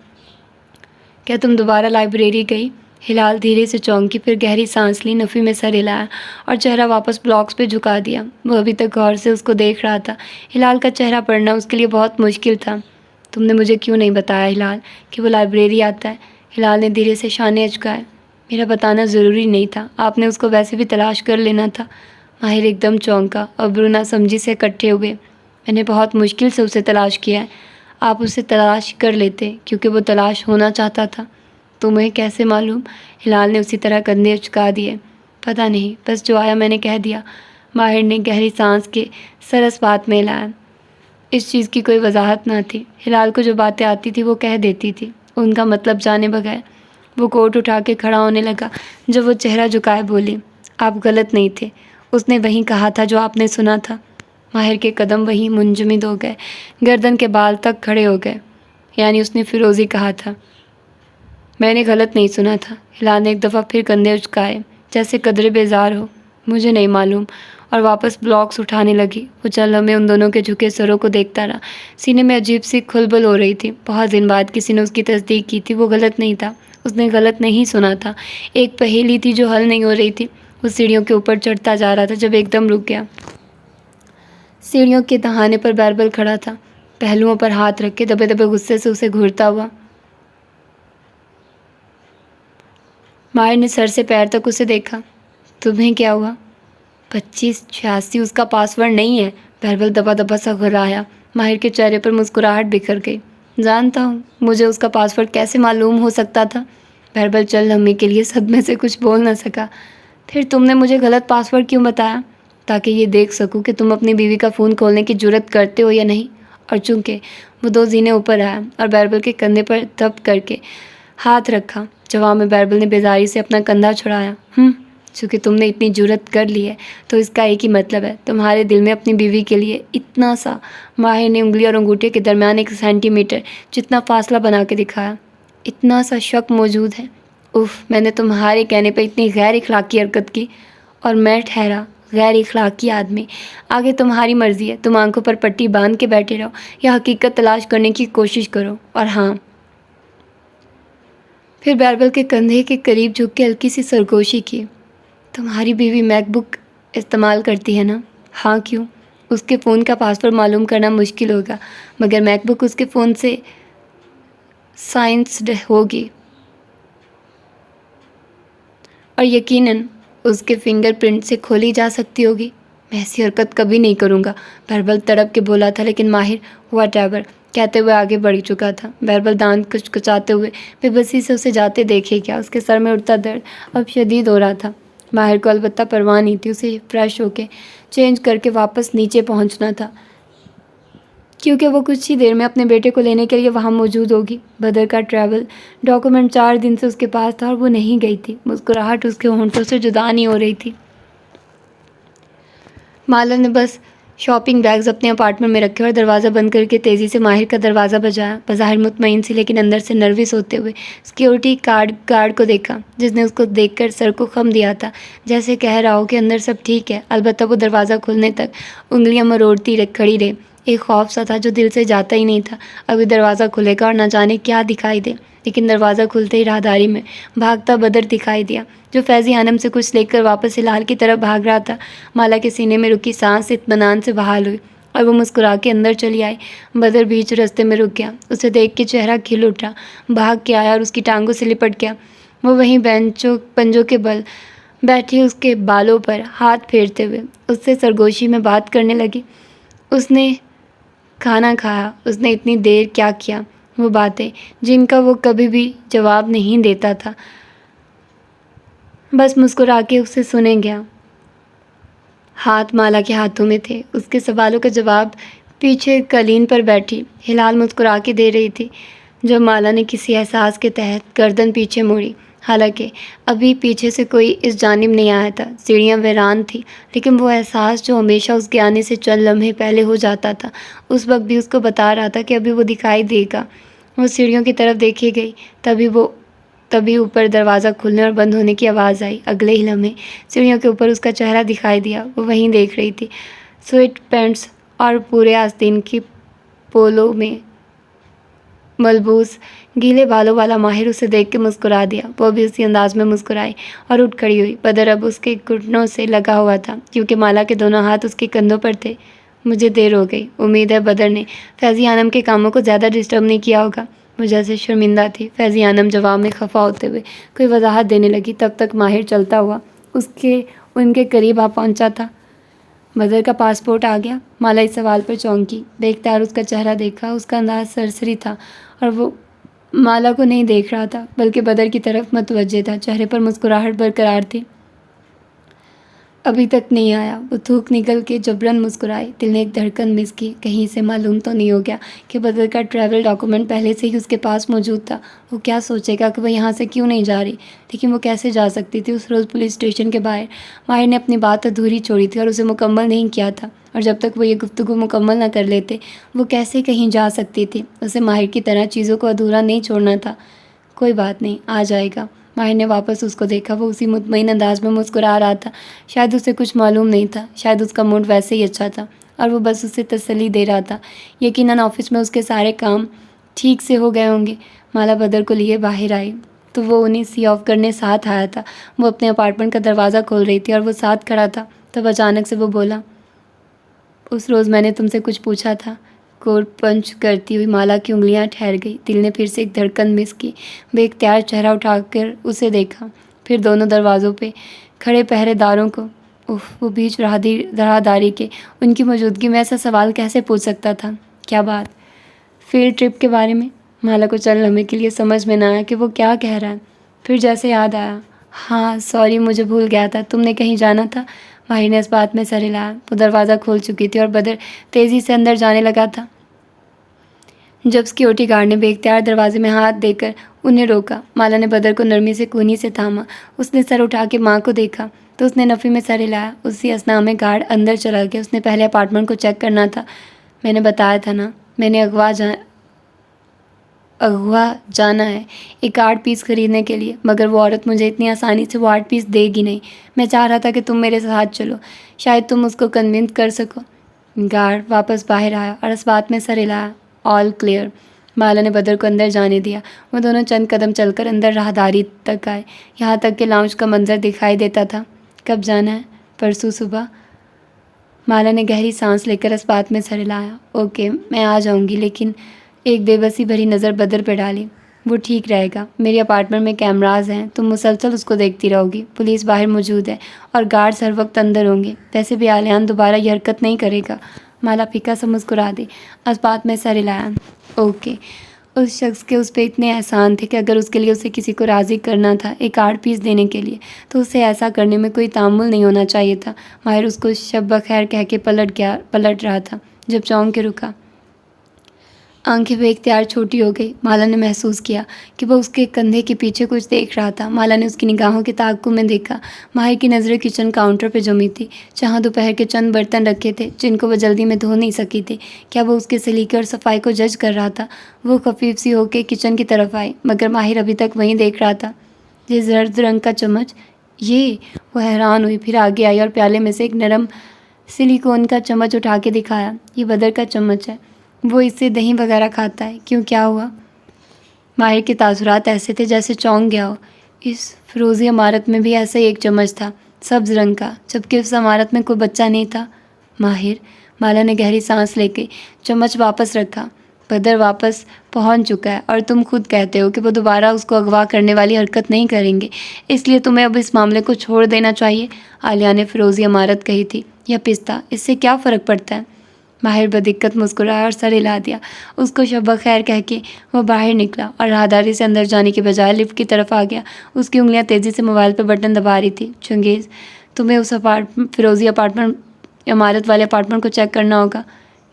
کیا تم دوبارہ لائبریری گئی؟ ہلال دھیرے سے چونکی، پھر گہری سانس لی، نفی میں سر ہلایا اور چہرہ واپس بلاکس پہ جھکا دیا۔ وہ ابھی تک غور سے اس کو دیکھ رہا تھا۔ ہلال کا چہرہ پڑھنا اس کے لیے بہت مشکل تھا۔ تم نے مجھے کیوں نہیں بتایا ہلال کہ وہ لائبریری آتا ہے؟ ہلال نے دھیرے سے شانے اچکائے۔ میرا بتانا ضروری نہیں تھا، آپ نے اس کو ویسے بھی تلاش کر لینا تھا۔ ماہر ایک دم چونکا اور برونا سمجھی سے اکٹھے ہوئے۔ میں نے بہت مشکل سے اسے تلاش کیا ہے۔ آپ اسے تلاش کر لیتے کیونکہ وہ تلاش ہونا چاہتا تھا۔ تمہیں کیسے معلوم؟ ہلال نے اسی طرح کندھے اچکا دیے۔ پتہ نہیں، بس جو آیا میں نے کہہ دیا۔ ماہر نے گہری سانس کے سرس بات میں لایا۔ اس چیز کی کوئی وضاحت نہ تھی۔ ہلال کو جو باتیں آتی تھی وہ کہہ دیتی تھی، ان کا مطلب جانے بغیر۔ وہ کوٹ اٹھا کے کھڑا ہونے لگا جب وہ چہرہ جھکائے بولی، آپ غلط نہیں تھے، اس نے وہیں کہا تھا جو آپ نے سنا تھا۔ ماہر کے قدم وہیں منجمد ہو گئے، گردن کے بال تک کھڑے ہو گئے۔ یعنی اس نے فیروزی کہا تھا؟ میں نے غلط نہیں سنا تھا۔ ہلال نے ایک دفعہ پھر کندھے اچکائے جیسے قدرے بیزار ہو۔ مجھے نہیں معلوم، اور واپس بلاکس اٹھانے لگی۔ وہ چند لمحے ان دونوں کے جھکے سروں کو دیکھتا رہا۔ سینے میں عجیب سی کھلبل ہو رہی تھی۔ بہت دن بعد کسی نے اس کی تصدیق کی تھی، وہ غلط نہیں تھا، اس نے غلط نہیں سنا تھا۔ ایک پہیلی تھی جو حل نہیں ہو رہی تھی۔ وہ سیڑھیوں کے اوپر چڑھتا جا رہا تھا جب ایک دم رک گیا۔ سیڑھیوں کے دہانے پر بیربل کھڑا تھا، پہلوؤں پر ہاتھ رکھ کے دبے دبے غصے سے اسے گھورتا ہوا۔ ماہر نے سر سے پیر تک اسے دیکھا۔ تمہیں کیا ہوا؟ 2586 اس کا پاسورڈ نہیں ہے، بیربل دبا دبا سا گھرایا۔ ماہر کے چہرے پر مسکراہٹ بکھر گئی۔ جانتا ہوں، مجھے اس کا پاسورڈ کیسے معلوم ہو سکتا تھا؟ بیربل چند لمحے کے لیے صدمے سے کچھ بول نہ سکا۔ پھر تم نے مجھے غلط پاسورڈ کیوں بتایا؟ تاکہ یہ دیکھ سکوں کہ تم اپنی بیوی کا فون کھولنے کی جرت کرتے ہو یا نہیں۔ اور چونکہ وہ دو زینے اوپر آیا اور بیربل کے کندھے پر دب کر کے ہاتھ رکھا، جواب میں بیربل نے بیزاری سے اپنا کندھا چھڑایا۔ چونکہ تم نے اتنی جرت کر لی ہے تو اس کا ایک ہی مطلب ہے، تمہارے دل میں اپنی بیوی کے لیے اتنا سا، ماہر نے انگلی اور انگوٹھے کے درمیان 1 سینٹی میٹر جتنا فاصلہ بنا کے دکھایا، اتنا سا شک موجود ہے۔ اف، میں نے تمہارے کہنے پہ اتنی غیر اخلاقی حرکت کی اور میں ٹھہرا غیر اخلاقی آدمی۔ آگے تمہاری مرضی ہے، تم آنکھوں پر پٹی باندھ کے بیٹھے رہو یا حقیقت تلاش کرنے کی کوشش کرو۔ اور ہاں، پھر بیربل کے کندھے کے قریب جھک کے ہلکی سی سرگوشی کی۔ تمہاری بیوی میک بک استعمال کرتی ہے نا؟ ہاں، کیوں؟ اس کے فون کا پاسورڈ معلوم کرنا مشکل ہوگا، مگر میک بک اس کے فون سے سائنسڈ ہوگی اور یقیناً اس کے فنگر پرنٹ سے کھولی جا سکتی ہوگی۔ میں ایسی حرکت کبھی نہیں کروں گا، بیربل تڑپ کے بولا تھا، لیکن ماہر واٹ ایور کہتے ہوئے آگے بڑھ چکا تھا۔ بیربل دانت کچکچاتے ہوئے بے بسی سے اسے جاتے دیکھے کیا، اس کے سر میں اٹھتا درد اب شدید ہو رہا تھا۔ ماہر کو البتہ پرواہ نہیں تھی، اسے فریش ہو کے چینج کر کے واپس نیچے پہنچنا تھا، کیونکہ وہ کچھ ہی دیر میں اپنے بیٹے کو لینے کے لیے وہاں موجود ہوگی۔ بدر کا ٹریول ڈاکومنٹ 4 دن سے اس کے پاس تھا اور وہ نہیں گئی تھی۔ مسکراہٹ اس کے ہونٹوں سے جدا نہیں ہو رہی تھی۔ مالا نے بس شاپنگ بیگز اپنے اپارٹمنٹ میں رکھے اور دروازہ بند کر کے تیزی سے ماہر کا دروازہ بجایا۔ بظاہر مطمئن سی لیکن اندر سے نروس ہوتے ہوئے سیکیورٹی گارڈ کو دیکھا، جس نے اس کو دیکھ کر سر کو خم دیا تھا، جیسے کہہ رہا ہو کہ اندر سب ٹھیک ہے۔ البتہ وہ دروازہ کھلنے تک انگلیاں مروڑتی کھڑی رہی۔ ایک خوف سا تھا جو دل سے جاتا ہی نہیں تھا، ابھی دروازہ کھلے گا اور نہ جانے کیا دکھائی دے۔ لیکن دروازہ کھلتے ہی راہداری میں بھاگتا بدر دکھائی دیا، جو فیضی ہانم سے کچھ لے کر واپس ہلال کی طرف بھاگ رہا تھا۔ مالا کے سینے میں رکی سانس اطمینان سے بحال ہوئی اور وہ مسکرا کے اندر چلی آئی۔ بدر بیچ رستے میں رک گیا، اسے دیکھ کے چہرہ کھل اٹھا، بھاگ کے آیا اور اس کی ٹانگوں سے لپٹ گیا۔ وہ وہیں پنجوں کے بل بیٹھی اس کے بالوں پر ہاتھ پھیرتے ہوئے اس سے سرگوشی میں بات کرنے لگی۔ اس نے کھانا کھایا، اس نے اتنی دیر کیا کیا، وہ باتیں جن کا وہ کبھی بھی جواب نہیں دیتا تھا، بس مسکرا کے اسے سنے گیا۔ ہاتھ مالا کے ہاتھوں میں تھے، اس کے سوالوں کا جواب پیچھے قالین پر بیٹھی ہلال مسکرا کے دے رہی تھی، جب مالا نے کسی احساس کے تحت گردن پیچھے موڑی۔ حالانکہ ابھی پیچھے سے کوئی اس جانب نہیں آیا تھا، سیڑھیاں ویران تھیں، لیکن وہ احساس جو ہمیشہ اس کے آنے سے چند لمحے پہلے ہو جاتا تھا، اس وقت بھی اس کو بتا رہا تھا کہ ابھی وہ دکھائی دے گا۔ وہ سیڑھیوں کی طرف دیکھے گئی، تبھی اوپر دروازہ کھلنے اور بند ہونے کی آواز آئی۔ اگلے ہی لمحے سیڑھیوں کے اوپر اس کا چہرہ دکھائی دیا، وہ وہیں دیکھ رہی تھی، سویٹ پینٹس اور پورے آستین کی پولو میں ملبوس گیلے بالوں والا ماہر اسے دیکھ کے مسکرا دیا۔ وہ بھی اسی انداز میں مسکرائی اور اٹھ کھڑی ہوئی۔ بدر اب اس کے گھٹنوں سے لگا ہوا تھا، کیونکہ مالا کے دونوں ہاتھ اس کے کندھوں پر تھے۔ مجھے دیر ہو گئی، امید ہے بدر نے فیضی ہانم کے کاموں کو زیادہ ڈسٹرب نہیں کیا ہوگا۔ وہ جیسے شرمندہ تھی۔ فیضی ہانم جواب میں خفا ہوتے ہوئے کوئی وضاحت دینے لگی، تب تک ماہر چلتا ہوا ان کے قریب آ پہنچا تھا۔ بدر کا پاسپورٹ آ گیا؟ مالا اس سوال پر چونکی۔ بے اختیار اس کا چہرہ دیکھا، اس کا انداز سرسری تھا اور وہ مالا کو نہیں دیکھ رہا تھا بلکہ بدر کی طرف متوجہ تھا۔ چہرے پر مسکراہٹ برقرار تھی۔ ابھی تک نہیں آیا، وہ تھوک نکل کے جبراً مسکرائی۔ دل نے ایک دھڑکن مس کی، کہیں اسے معلوم تو نہیں ہو گیا کہ بدر کا ٹریول ڈاکومنٹ پہلے سے ہی اس کے پاس موجود تھا۔ وہ کیا سوچے گا کہ وہ یہاں سے کیوں نہیں جا رہی، لیکن وہ کیسے جا سکتی تھی؟ اس روز پولیس اسٹیشن کے باہر ماہر نے اپنی بات ادھوری چھوڑی تھی اور اسے مکمل نہیں کیا تھا، اور جب تک وہ یہ گفتگو مکمل نہ کر لیتے وہ کیسے کہیں جا سکتی تھی؟ اسے ماہر کی طرح چیزوں کو ادھورا نہیں چھوڑنا تھا۔ کوئی بات نہیں، آ جائے گا۔ ماہر نے واپس اس کو دیکھا، وہ اسی مطمئن انداز میں مسکرا رہا تھا۔ شاید اسے کچھ معلوم نہیں تھا، شاید اس کا موڈ ویسے ہی اچھا تھا اور وہ بس اسے تسلی دے رہا تھا۔ یقیناً آفس میں اس کے سارے کام ٹھیک سے ہو گئے ہوں گے۔ مالا بدر کو لیے باہر آئی تو وہ انہیں سی آف کرنے ساتھ آیا تھا۔ وہ اپنے اپارٹمنٹ کا دروازہ کھول رہی تھی اور وہ ساتھ کھڑا تھا، تب اچانک سے وہ بولا، اس روز میں نے تم سے کچھ پوچھا تھا۔ کوٹ پنچ کرتی ہوئی مالا کی انگلیاں ٹھہر گئی۔ دل نے پھر سے ایک دھڑکن مس کی، بے اختیار چہرہ اٹھا کر اسے دیکھا، پھر دونوں دروازوں پہ کھڑے پہرے داروں کو۔ وہ بیچ راہداری کے ان کی موجودگی میں ایسا سوال کیسے پوچھ سکتا تھا؟ کیا بات؟ فیلڈ ٹرپ کے بارے میں؟ مالا کو چند لمحے کے لیے سمجھ میں نہ آیا کہ وہ کیا کہہ رہا ہے، پھر جیسے یاد آیا، ہاں سوری، مجھے بھول گیا تھا، تم نے کہیں جانا تھا؟ ماہر نے اس بات میں سر ہلایا۔ وہ دروازہ کھول چکی تھی اور بدر تیزی سے اندر جانے لگا تھا، جب سیکیورٹی گارڈ نے بے اختیار دروازے میں ہاتھ دے کر انہیں روکا۔ مالا نے بدر کو نرمی سے کونی سے تھاما۔ اس نے سر اٹھا کے ماں کو دیکھا تو اس نے نفی میں سر ہلایا۔ اسی اثنا میں گارڈ اندر چلا گیا۔ اس نے پہلے اپارٹمنٹ کو چیک کرنا تھا۔ میں نے بتایا تھا نا، میں نے اغوا جانا ہے ایک آرٹ پیس خریدنے کے لیے، مگر وہ عورت مجھے اتنی آسانی سے وہ آرٹ پیس دے گی نہیں۔ میں چاہ رہا تھا کہ تم میرے ساتھ چلو، شاید تم اس کو کنونس کر سکو۔ گارڈ واپس باہر آیا اور اس بات میں سر ہلایا۔ آل کلیئر۔ مالا نے بدر کو اندر جانے دیا۔ وہ دونوں چند قدم چل کر اندر راہداری تک آئے، یہاں تک کہ لاؤنج کا منظر دکھائی دیتا تھا۔ کب جانا ہے؟ پرسوں صبح۔ مالا نے گہری سانس لے کر اس بات میں سر ہلایا۔ اوکے، میں آ جاؤں گی، لیکن ایک بے بسی بھری نظر بدر پہ ڈالی۔ وہ ٹھیک رہے گا، میری اپارٹمنٹ میں کیمراز ہیں، تم مسلسل اس کو دیکھتی رہو گی، پولیس باہر موجود ہے اور گارڈز ہر وقت اندر ہوں گے۔ ویسے بھی آلیان دوبارہ یہ حرکت نہیں کرے گا۔ مالا پھیکا سا مسکرا دی۔ اس بات میں سر ہلایا۔ اوکے۔ اس شخص کے اس پہ اتنے احسان تھے کہ اگر اس کے لیے اسے کسی کو راضی کرنا تھا ایک آرٹ پیس دینے کے لیے، تو اسے ایسا کرنے میں کوئی تعامل نہیں ہونا چاہیے تھا۔ ماہر اس کو شب بخیر کہہ کے پلٹ رہا تھا جب چونک کے رکا۔ آنکھیں بے اختیار چھوٹی ہو گئی۔ مالا نے محسوس کیا کہ وہ اس کے کندھے کے پیچھے کچھ دیکھ رہا تھا۔ مالا نے اس کی نگاہوں کے تعاقب میں دیکھا۔ ماہر کی نظریں کچن کاؤنٹر پہ جمی تھی، جہاں دوپہر کے چند برتن رکھے تھے جن کو وہ جلدی میں دھو نہیں سکی تھی۔ کیا وہ اس کے سلیقے اور صفائی کو جج کر رہا تھا؟ وہ خفیف سی ہو کے کچن کی طرف آئی، مگر ماہر ابھی تک وہیں دیکھ رہا تھا۔ یہ زرد رنگ کا چمچ، یہ؟ وہ حیران ہوئی، پھر آگے آئی اور پیالے میں سے ایک نرم سلیکون کا چمچ اٹھا کے دکھایا۔ یہ بدر کا چمچ ہے، وہ اس سے دہی وغیرہ کھاتا ہے۔ کیوں، کیا ہوا؟ ماہر کے تاثرات ایسے تھے جیسے چونک گیا ہو۔ اس فروزی عمارت میں بھی ایسا ہی ایک چمچ تھا، سبز رنگ کا، جبکہ اس عمارت میں کوئی بچہ نہیں تھا۔ ماہر، مالا نے گہری سانس لے کے چمچ واپس رکھا۔ بدر واپس پہنچ چکا ہے اور تم خود کہتے ہو کہ وہ دوبارہ اس کو اغوا کرنے والی حرکت نہیں کریں گے، اس لیے تمہیں اب اس معاملے کو چھوڑ دینا چاہیے۔ عالیہ نے فروزی عمارت کہی تھی یا پستہ، اس سے کیا فرق پڑتا ہے؟ ماہر بدقت مسکرایا اور سر ہلا دیا۔ اس کو شب بخیر کہہ کے وہ باہر نکلا اور راہداری سے اندر جانے کے بجائے لفٹ کی طرف آ گیا۔ اس کی انگلیاں تیزی سے موبائل پہ بٹن دبا رہی تھی۔ چنگیز، تمہیں اس فروزی عمارت والے اپارٹمنٹ کو چیک کرنا ہوگا۔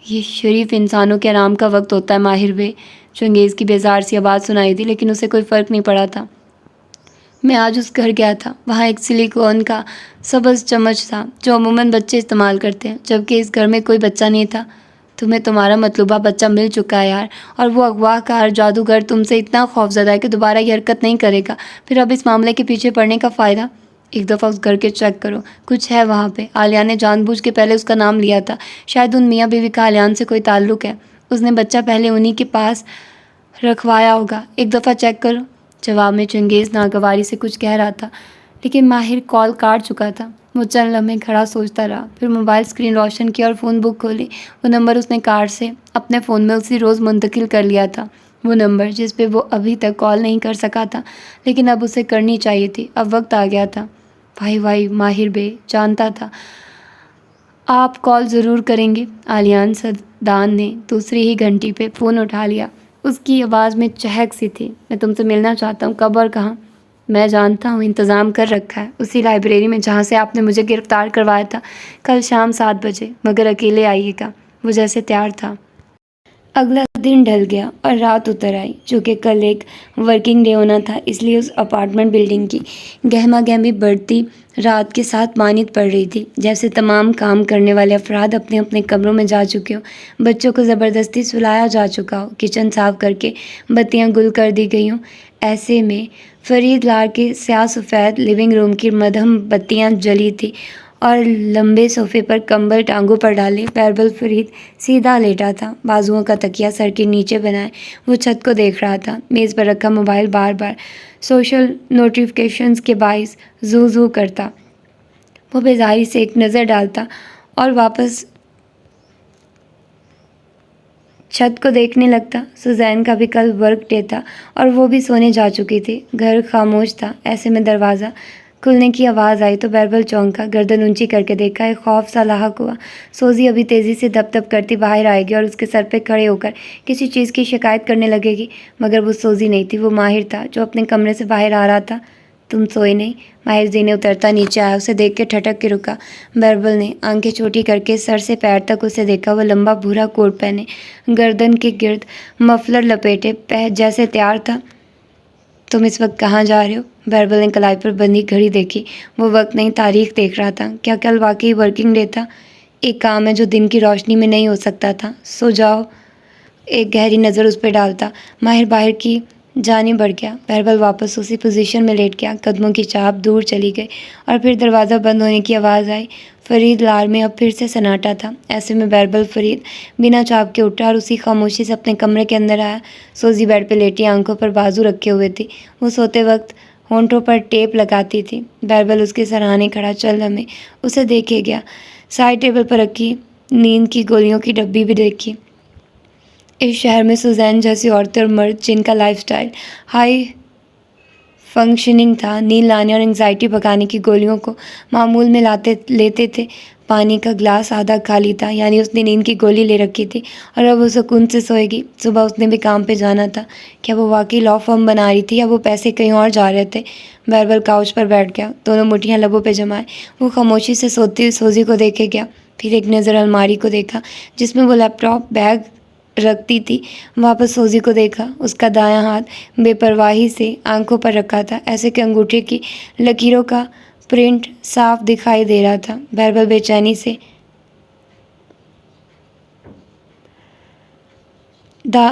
یہ شریف انسانوں کے آرام کا وقت ہوتا ہے ماہر بے۔ چنگیز کی بیزار سی آواز سنائی دی، لیکن اسے کوئی فرق نہیں پڑا تھا۔ میں آج اس گھر گیا تھا، وہاں ایک سلیکون کا سبز چمچ تھا جو عموماً بچے استعمال کرتے ہیں، جبکہ اس گھر میں کوئی بچہ نہیں تھا۔ تمہیں تمہارا مطلوبہ بچہ مل چکا ہے یار، اور وہ اغوا کار جادوگر تم سے اتنا خوفزدہ ہے کہ دوبارہ یہ حرکت نہیں کرے گا۔ پھر اب اس معاملے کے پیچھے پڑنے کا فائدہ؟ ایک دفعہ اس گھر کے چیک کرو، کچھ ہے وہاں پہ۔ عالیہ نے جان بوجھ کے پہلے اس کا نام لیا تھا، شاید ان میاں بیوی کا علیان سے کوئی تعلق ہے، اس نے بچہ پہلے انہی کے پاس رکھوایا ہوگا۔ ایک دفعہ چیک کرو۔ جواب میں چنگیز ناگواری سے کچھ کہہ رہا تھا، لیکن ماہر کال کاٹ چکا تھا۔ وہ چند لمحے کھڑا سوچتا رہا، پھر موبائل اسکرین روشن کیا اور فون بک کھولی۔ وہ نمبر اس نے کارڈ سے اپنے فون میں اسی روز منتقل کر لیا تھا، وہ نمبر جس پہ وہ ابھی تک کال نہیں کر سکا تھا، لیکن اب اسے کرنی چاہیے تھی، اب وقت آ گیا تھا۔ وائی ماہر بے جانتا تھا آپ کال ضرور کریں گے۔ عالیان صدان نے دوسری ہی گھنٹی پہ فون اٹھا لیا۔ اس کی آواز میں چہک سی تھی۔ میں تم سے ملنا چاہتا ہوں، کب اور کہاں؟ میں جانتا ہوں، انتظام کر رکھا ہے، اسی لائبریری میں جہاں سے آپ نے مجھے گرفتار کروایا تھا، کل شام 7 بجے، مگر اکیلے آئیے گا۔ وہ جیسے تیار تھا۔ اگلا دن ڈھل گیا اور رات اتر آئی، جو کہ کل ایک ورکنگ ڈے ہونا تھا، اس لیے اس اپارٹمنٹ بلڈنگ کی گہما گہمی بڑھتی رات کے ساتھ مانند پڑ رہی تھی، جیسے تمام کام کرنے والے افراد اپنے اپنے کمروں میں جا چکے ہوں، بچوں کو زبردستی سلایا جا چکا ہو، کچن صاف کر کے بتیاں گل کر دی گئی ہوں۔ ایسے میں فرید لار کے سیاہ سفید لیونگ روم کی مدھم بتیاں جلی تھی اور لمبے صوفے پر کمبل ٹانگوں پر ڈالے بیربل فرید سیدھا لیٹا تھا، بازوؤں کا تکیہ سر کے نیچے بنائے وہ چھت کو دیکھ رہا تھا۔ میز پر رکھا موبائل بار بار سوشل نوٹیفیکیشنز کے باعث زو زو کرتا۔ وہ بیزاری سے ایک نظر ڈالتا اور واپس چھت کو دیکھنے لگتا۔ سوزین کا بھی کل ورک ڈے تھا اور وہ بھی سونے جا چکی تھی۔ گھر خاموش تھا۔ ایسے میں دروازہ کھلنے کی آواز آئی تو بیربل چونکا، گردن اونچی کر کے دیکھا، ایک خوف سا لاحق ہوا۔ سوزی ابھی تیزی سے دھپ دھپ کرتی باہر آئے گی اور اس کے سر پہ کھڑے ہو کر کسی چیز کی شکایت کرنے لگے گی، مگر وہ سوزی نہیں تھی، وہ ماہر تھا جو اپنے کمرے سے باہر آ رہا تھا۔ تم سوئے نہیں؟ ماہر زینے اترتا نیچے آیا، اسے دیکھ کے ٹھٹک کے رکا۔ بیربل نے آنکھیں چھوٹی کر کے سر سے پیر تک اسے دیکھا۔ وہ لمبا بھورا کوٹ پہنے، گردن کے گرد مفلر لپیٹے جیسے تیار تھا۔ تم اس وقت کہاں جا رہے ہو؟ بیربل نے کلائی پر بندھی گھڑی دیکھی۔ وہ وقت نہیں، تاریخ دیکھ رہا تھا۔ کیا کل واقعی ورکنگ ڈے تھا؟ ایک کام ہے جو دن کی روشنی میں نہیں ہو سکتا تھا۔ سو جاؤ۔ ایک گہری نظر اس پہ ڈالتا، ماہر باہر کی جانے بڑھ گیا۔ بہربل واپس اسی پوزیشن میں لیٹ گیا۔ قدموں کی چاپ دور چلی گئی اور پھر دروازہ بند ہونے کی آواز آئی۔ فرید لار میں اب پھر سے سناٹا تھا۔ ایسے میں بہربل فرید بنا چاپ کے اٹھا اور اسی خاموشی سے اپنے کمرے کے اندر آیا۔ سوزی بیڈ پہ لیٹی آنکھوں پر بازو رکھے ہوئے تھی۔ وہ سوتے وقت ہونٹوں پر ٹیپ لگاتی تھی۔ بہربل اس کے سرہانے کھڑا چل ہمیں اسے دیکھے گیا۔ سائڈ ٹیبل پر رکھی نیند کی گولیوں کی ڈبی بھی دیکھی۔ اس شہر میں سوزین جیسی عورتیں اور مرد جن کا لائف سٹائل ہائی فنکشننگ تھا، نیند لانے اور انگزائٹی بھگانے کی گولیوں کو معمول میں لیتے تھے۔ پانی کا گلاس آدھا خالی تھا، یعنی اس نے نیند کی گولی لے رکھی تھی اور اب وہ سکون سے سوئے گی۔ صبح اس نے بھی کام پہ جانا تھا۔ کیا وہ واقعی لا فرم بنا رہی تھی یا وہ پیسے کہیں اور جا رہے تھے؟ بہربل کاؤچ پر بیٹھ گیا، دونوں مٹھیاں لبوں پہ جمائے۔ وہ خاموشی سے سوتی ہوئی سوزی کو دیکھے گیا، پھر ایک نظر الماری کو دیکھا جس میں وہ لیپ ٹاپ بیگ رکھتی تھی۔ واپس سوزی کو دیکھا، اس کا دایاں ہاتھ بے پرواہی سے آنکھوں پر رکھا تھا، ایسے کہ انگوٹھے کی لکیروں کا پرنٹ صاف دکھائی دے رہا تھا۔ بہربل بے چینی سے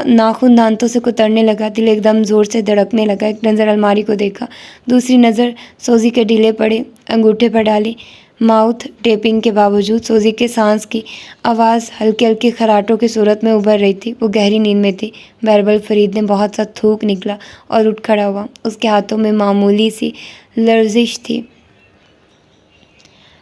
ناخن دانتوں سے کترنے لگا، دل ایک دم زور سے دھڑکنے لگا۔ ایک نظر الماری کو دیکھا، دوسری نظر سوزی کے ڈھیلے پڑے انگوٹھے پر ڈالی۔ ماؤتھ ٹیپنگ کے باوجود سوزی کے سانس کی آواز ہلکے ہلکے خراٹوں کی صورت میں ابھر رہی تھی۔ وہ گہری نیند میں تھی۔ بہربل فرید نے بہت سا تھوک نکلا اور اٹھ کھڑا ہوا۔ اس کے ہاتھوں میں معمولی سی لرزش تھی۔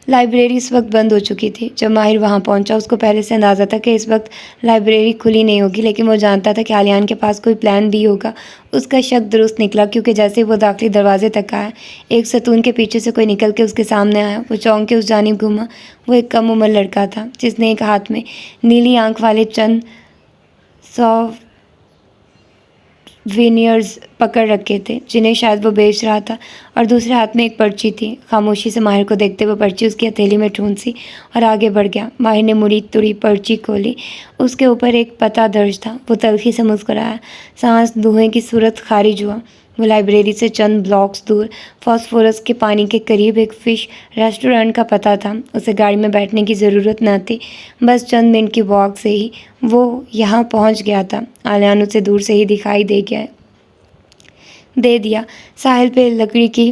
لائبریری اس وقت بند ہو چکی تھی۔ جب ماہر وہاں پہنچا اس کو پہلے سے اندازہ تھا کہ اس وقت لائبریری کھلی نہیں ہوگی، لیکن وہ جانتا تھا کہ عالیان کے پاس کوئی پلان بھی ہوگا۔ اس کا شک درست نکلا، کیونکہ جیسے وہ داخلی دروازے تک آیا، ایک ستون کے پیچھے سے کوئی نکل کے اس کے سامنے آیا۔ وہ چونک کے اس جانب گھوما۔ وہ ایک کم عمر لڑکا تھا جس نے ایک ہاتھ میں نیلی آنکھ والے چند سووینئرز پکڑ رکھے تھے جنہیں شاید وہ بیچ رہا تھا، اور دوسرے ہاتھ میں ایک پرچی تھی۔ خاموشی سے ماہر کو دیکھتے ہوئے پرچی اس کی ہتھیلی میں ٹھونسی اور آگے بڑھ گیا۔ ماہر نے مڑی تڑی پرچی کھولی، اس کے اوپر ایک پتہ درج تھا۔ وہ تلخی سے مسکرایا، سانس دھوئیں کی صورت خارج ہوا۔ وہ لائبریری سے چند بلاکس دور فاسفورس کے پانی کے قریب ایک فش ریسٹورانٹ کا پتہ تھا۔ اسے گاڑی میں بیٹھنے کی ضرورت نہ تھی، بس چند منٹ کی واک سے ہی وہ یہاں پہنچ گیا تھا۔ عالیان اسے دور سے ہی دکھائی دے دیا۔ ساحل پہ لکڑی کی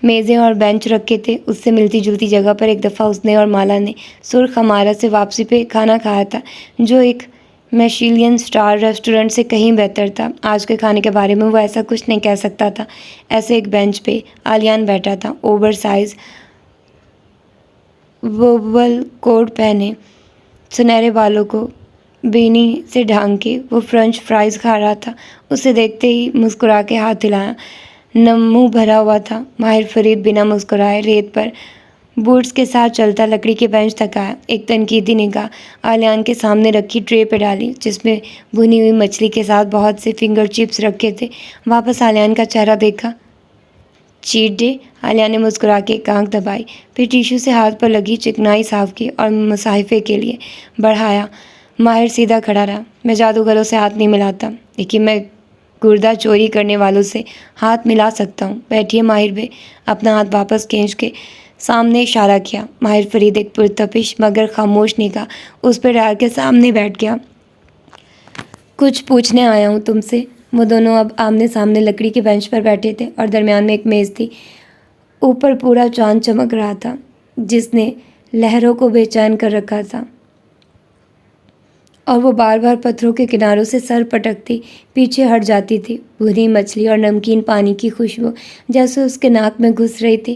میزیں اور بینچ رکھے تھے۔ اس سے ملتی جلتی جگہ پر ایک دفعہ اس نے اور مالا نے سرخ ہمارا سے واپسی پہ کھانا کھایا تھا، جو ایک میشیلین سٹار ریسٹورنٹ سے کہیں بہتر تھا۔ آج کے کھانے کے بارے میں وہ ایسا کچھ نہیں کہہ سکتا تھا۔ ایسے ایک بینچ پہ عالیان بیٹھا تھا، اوور سائز ووول کوٹ پہنے، سنہرے بالوں کو بینی سے ڈھانک کے وہ فرنچ فرائز کھا رہا تھا۔ اسے دیکھتے ہی مسکرا کے ہاتھ ہلایا، منہ بھرا ہوا تھا۔ ماہر فرید بنا مسکرائے ریت پر بوٹس کے ساتھ چلتا لکڑی کے بینچ تک آیا۔ ایک تنقیدی نگاہ عالیان کے سامنے رکھی ٹرے پہ ڈالی جس میں بھنی ہوئی مچھلی کے ساتھ بہت سے فنگر چپس رکھے تھے۔ واپس عالیان کا چہرہ دیکھا۔ Chat day? عالیان نے مسکرا کے ایک آنکھ دبائی، پھر ٹیشو سے ہاتھ پر لگی چکنائی صاف کی اور مصاحفے کے لیے بڑھایا۔ ماہر سیدھا کھڑا رہا۔ میں جادوگروں سے ہاتھ نہیں ملاتا، لیکن میں گردہ چوری کرنے والوں سے ہاتھ ملا سکتا ہوں۔ بیٹھیے ماہر بے۔ اپنا ہاتھ واپس کھینچ کے سامنے اشارہ کیا۔ ماہر فرید ایک پرتپش مگر خاموش نگاہ اس پہ ڈال کے سامنے بیٹھ گیا۔ کچھ پوچھنے آیا ہوں تم سے۔ وہ دونوں اب آمنے سامنے لکڑی کے بینچ پر بیٹھے تھے اور درمیان میں ایک میز تھی۔ اوپر پورا چاند چمک رہا تھا جس نے لہروں کو بے چین کر رکھا تھا، اور وہ بار بار پتھروں کے کناروں سے سر پٹکتی پیچھے ہٹ جاتی تھی۔ بھنی مچھلی اور نمکین پانی کی خوشبو جیسے اس کے ناک میں گھس رہی تھی۔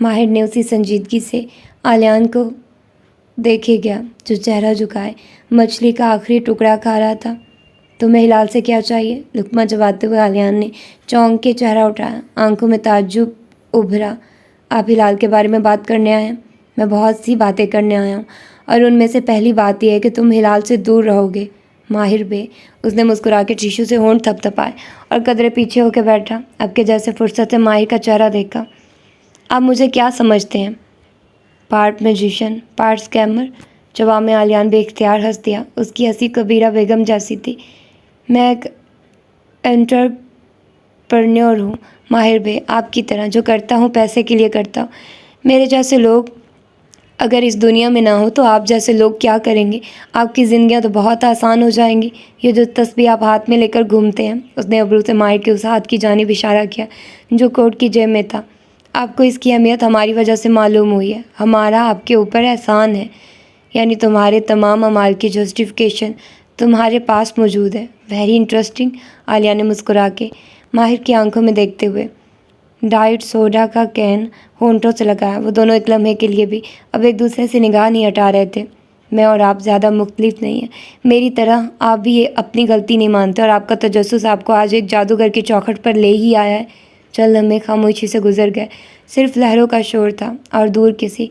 ماہر نے اسی سنجیدگی سے عالیان کو دیکھے گیا جو چہرہ جھکائے مچھلی کا آخری ٹکڑا کھا رہا تھا۔ تمہیں ہلال سے کیا چاہیے؟ لقمہ چباتے ہوئے عالیان نے چونک کے چہرہ اٹھایا، آنکھوں میں تعجب ابھرا۔ آپ ہلال کے بارے میں بات کرنے آئے ہیں؟ میں بہت سی باتیں کرنے آیا ہوں، اور ان میں سے پہلی بات یہ ہے کہ تم ہلال سے دور رہو گے ماہر بے۔ اس نے مسکرا کے ٹیشو سے ہونٹ تھپ تھپائے اور قدرے پیچھے ہو کے بیٹھا۔ اب کے جیسے فرصت سے ماہر کا چہرہ دیکھا۔ آپ مجھے کیا سمجھتے ہیں؟ Part magician, part scammer? جواب میں عالیان بے اختیار ہنس دیا۔ اس کی ہنسی کبیرہ بیگم جیسی تھی۔ میں ایک انٹرپرینور ہوں ماہر بے، آپ کی طرح۔ جو کرتا ہوں پیسے کے لیے کرتا ہوں۔ میرے جیسے لوگ اگر اس دنیا میں نہ ہو تو آپ جیسے لوگ کیا کریں گے؟ آپ کی زندگیاں تو بہت آسان ہو جائیں گی۔ یہ جو تسبیح آپ ہاتھ میں لے کر گھومتے ہیں، اس نے ابرو سے ماہر کے اس ہاتھ کی جانب اشارہ کیا جو کوٹ کی جیب میں تھا۔ آپ کو اس کی اہمیت ہماری وجہ سے معلوم ہوئی ہے۔ ہمارا آپ کے اوپر احسان ہے، یعنی تمہارے تمام اعمال کی جسٹیفیکیشن تمہارے پاس موجود ہے۔ ویری انٹرسٹنگ، عالیہ نے مسکرا کے ماہر کی آنکھوں میں دیکھتے ہوئے ڈائٹ سوڈا کا کین ہونٹوں سے لگایا۔ وہ دونوں ایک لمحے کے لیے بھی اب ایک دوسرے سے نگاہ نہیں ہٹا رہے تھے۔ میں اور آپ زیادہ مختلف نہیں ہیں، میری طرح آپ بھی یہ اپنی غلطی نہیں مانتے، اور آپ کا تجسس آپ کو آج ایک جادوگر کی چوکھٹ پر لے ہی آیا ہے۔ چند لمحے خاموشی سے گزر گئے، صرف لہروں کا شور تھا اور دور کسی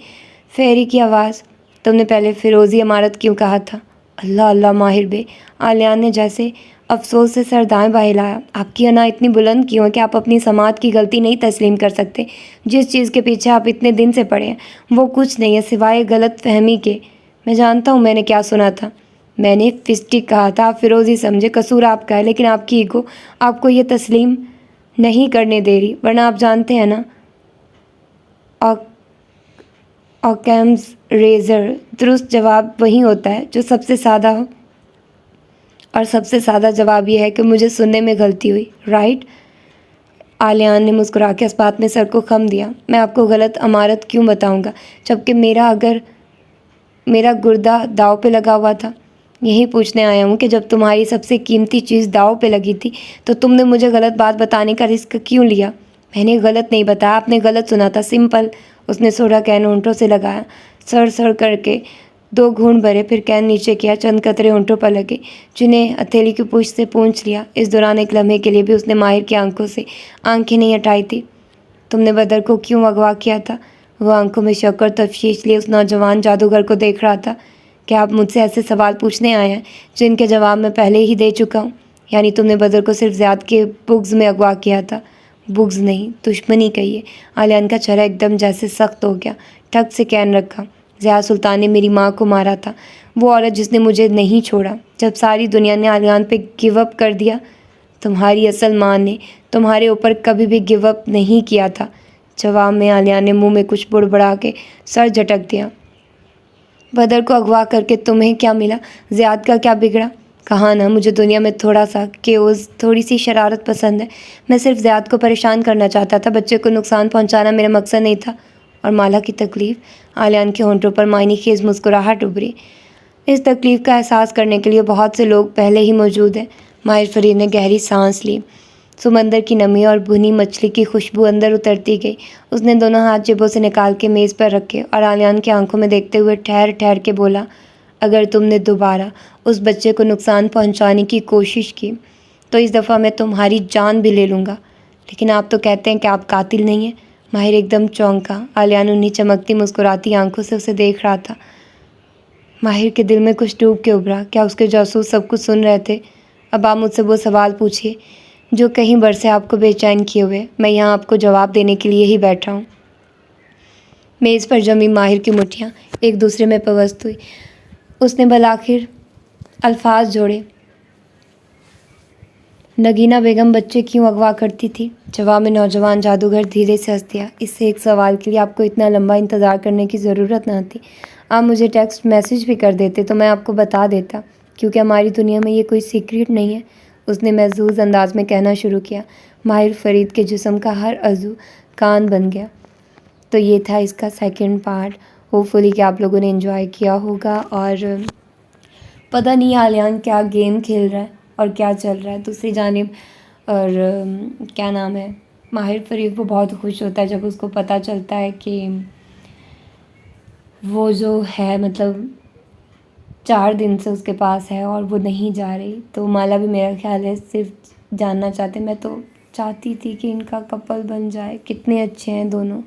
فیری کی آواز۔ تم نے پہلے فیروزی عمارت کیوں کہا تھا؟ اللہ اللہ ماہر بے، عالیہ نے جیسے افسوس سے سر دائیں بائیں ہلایا۔ آپ کی انا اتنی بلند کیوں ہے کہ آپ اپنی سماعت کی غلطی نہیں تسلیم کر سکتے؟ جس چیز کے پیچھے آپ اتنے دن سے پڑے ہیں وہ کچھ نہیں ہے سوائے غلط فہمی کے۔ میں جانتا ہوں میں نے کیا سنا تھا، میں نے فسٹک کہا تھا، آپ فیروزی سمجھے، قصور آپ کا ہے، لیکن آپ کی ایگو آپ کو یہ تسلیم نہیں کرنے دے رہی، ورنہ آپ جانتے ہیں نا اوکیمز ریزر درست جواب وہی ہوتا ہے جو سب سے سادہ ہو، اور سب سے سادہ جواب یہ ہے کہ مجھے سننے میں غلطی ہوئی، رائٹ؟ عالیہ نے مسکرا کے اس بات میں سر کو خم دیا۔ میں آپ کو غلط عمارت کیوں بتاؤں گا جبکہ میرا گردہ داؤ پہ لگا ہوا تھا؟ یہی پوچھنے آیا ہوں کہ جب تمہاری سب سے قیمتی چیز داؤ پہ لگی تھی تو تم نے مجھے غلط بات بتانے کا رسک کیوں لیا؟ میں نے غلط نہیں بتایا، آپ نے غلط سنا تھا، سمپل۔ اس نے سوڈا کین ہونٹوں سے لگایا، سڑ کر کے 2 گھونٹ بھرے، پھر کین نیچے کیا، چند قطرے ہونٹوں پر لگے جنہیں ہتھیلی کی پوچھ سے پونچھ لیا۔ اس دوران ایک لمحے کے لیے بھی اس نے ماہر کی آنکھوں سے آنکھیں نہیں ہٹائی تھی۔ تم نے بدر کو کیوں اغوا کیا تھا؟ وہ آنکھوں میں شک اور تشویش لیے اس نوجوان جادوگر کو دیکھ رہا تھا۔ کیا آپ مجھ سے ایسے سوال پوچھنے آئے ہیں جن کے جواب میں پہلے ہی دے چکا ہوں؟ یعنی تم نے بدر کو صرف زیاد کے بغض میں اغوا کیا تھا؟ بغض نہیں، دشمنی کہیے۔ عالیہ کا چہرہ ایک دم جیسے سخت ہو گیا۔ ٹھک سے کین رکھا۔ ضیاء سلطان نے میری ماں کو مارا تھا، وہ عورت جس نے مجھے نہیں چھوڑا جب ساری دنیا نے عالیہ پہ گیو اپ کر دیا۔ تمہاری اصل ماں نے تمہارے اوپر کبھی بھی گیو اپ نہیں کیا تھا۔ جواب میں عالیہ نے منہ میں کچھ بڑبڑا کے سر جھٹک دیا۔ بدر کو اغوا کر کے تمہیں کیا ملا؟ زیاد کا کیا بگڑا؟ کہا نا مجھے دنیا میں تھوڑا سا کیوز، تھوڑی سی شرارت پسند ہے۔ میں صرف زیاد کو پریشان کرنا چاہتا تھا، بچے کو نقصان پہنچانا میرا مقصد نہیں تھا۔ اور مالا کی تکلیف؟ عالیہ کے ہونٹوں پر معنی خیز مسکراہٹ ابھری۔ اس تکلیف کا احساس کرنے کے لیے بہت سے لوگ پہلے ہی موجود ہیں۔ ماہر فرید نے گہری سانس لی۔ سمندر کی نمی اور بھنی مچھلی کی خوشبو اندر اترتی گئی۔ اس نے دونوں ہاتھ جیبوں سے نکال کے میز پر رکھے اور عالیہ کی آنکھوں میں دیکھتے ہوئے ٹھہر کے بولا، اگر تم نے دوبارہ اس بچے کو نقصان پہنچانے کی کوشش کی تو اس دفعہ میں تمہاری جان بھی لے لوں گا۔ لیکن آپ تو کہتے ہیں کہ آپ قاتل نہیں ہیں۔ ماہر ایک دم چونکا۔ عالیہ انہیں چمکتی مسکراتی آنکھوں سے اسے دیکھ رہا تھا۔ ماہر کے دل میں کچھ ڈوب کے ابھرا، کیا اس کے جاسوس سب کچھ سن رہے تھے؟ اب آپ مجھ سے وہ سوال پوچھیے جو کہیں برسے آپ کو بے چین کیے ہوئے، میں یہاں آپ کو جواب دینے کے لیے ہی بیٹھا ہوں۔ میز پر جمی ماہر کی مٹھیاں ایک دوسرے میں پیوست ہوئی۔ اس نے بالآخر الفاظ جوڑے، نگینہ بیگم بچے کیوں اغوا کرتی تھی؟ جواب میں نوجوان جادوگر دھیرے سے ہنس دیا۔ اس سے ایک سوال کے لیے آپ کو اتنا لمبا انتظار کرنے کی ضرورت نہ تھی۔ آپ مجھے ٹیکسٹ میسج بھی کر دیتے تو میں آپ کو بتا دیتا، کیونکہ ہماری دنیا میں یہ کوئی سیکریٹ نہیں ہے، اس نے محظوظ انداز میں کہنا شروع کیا۔ ماہر فرید کے جسم کا ہر عضو کان بن گیا۔ تو یہ تھا اس کا سیکنڈ پارٹ۔ ہوپ فلی کہ آپ لوگوں نے انجوائے کیا ہوگا، اور پتہ نہیں عالیہ کیا گیم کھیل رہا ہے اور کیا چل رہا ہے دوسری جانب، اور کیا نام ہے، ماہر فرید وہ بہت خوش ہوتا ہے جب اس کو پتہ چلتا ہے کہ وہ جو ہے مطلب 4 دن سے اس کے پاس ہے اور وہ نہیں جا رہی۔ تو مالا بھی میرا خیال ہے صرف جاننا چاہتے، میں تو چاہتی تھی کہ ان کا کپل بن جائے، کتنے اچھے ہیں دونوں،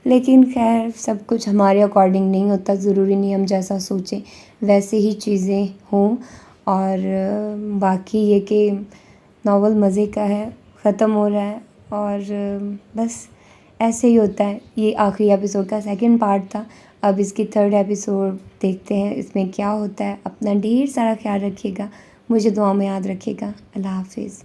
لیکن خیر سب کچھ ہمارے اکارڈنگ نہیں ہوتا، ضروری نہیں ہم جیسا سوچیں ویسے ہی چیزیں ہوں۔ اور باقی یہ کہ ناول مزے کا ہے، ختم ہو رہا ہے، اور بس ایسے ہی ہوتا ہے۔ یہ آخری ایپیسوڈ کا سیکنڈ پارٹ تھا، اب اس کی 3rd ایپیسوڈ دیکھتے ہیں اس میں کیا ہوتا ہے۔ اپنا ڈھیر سارا خیال رکھیے گا، مجھے دعاؤں میں یاد رکھیے گا۔ اللہ حافظ۔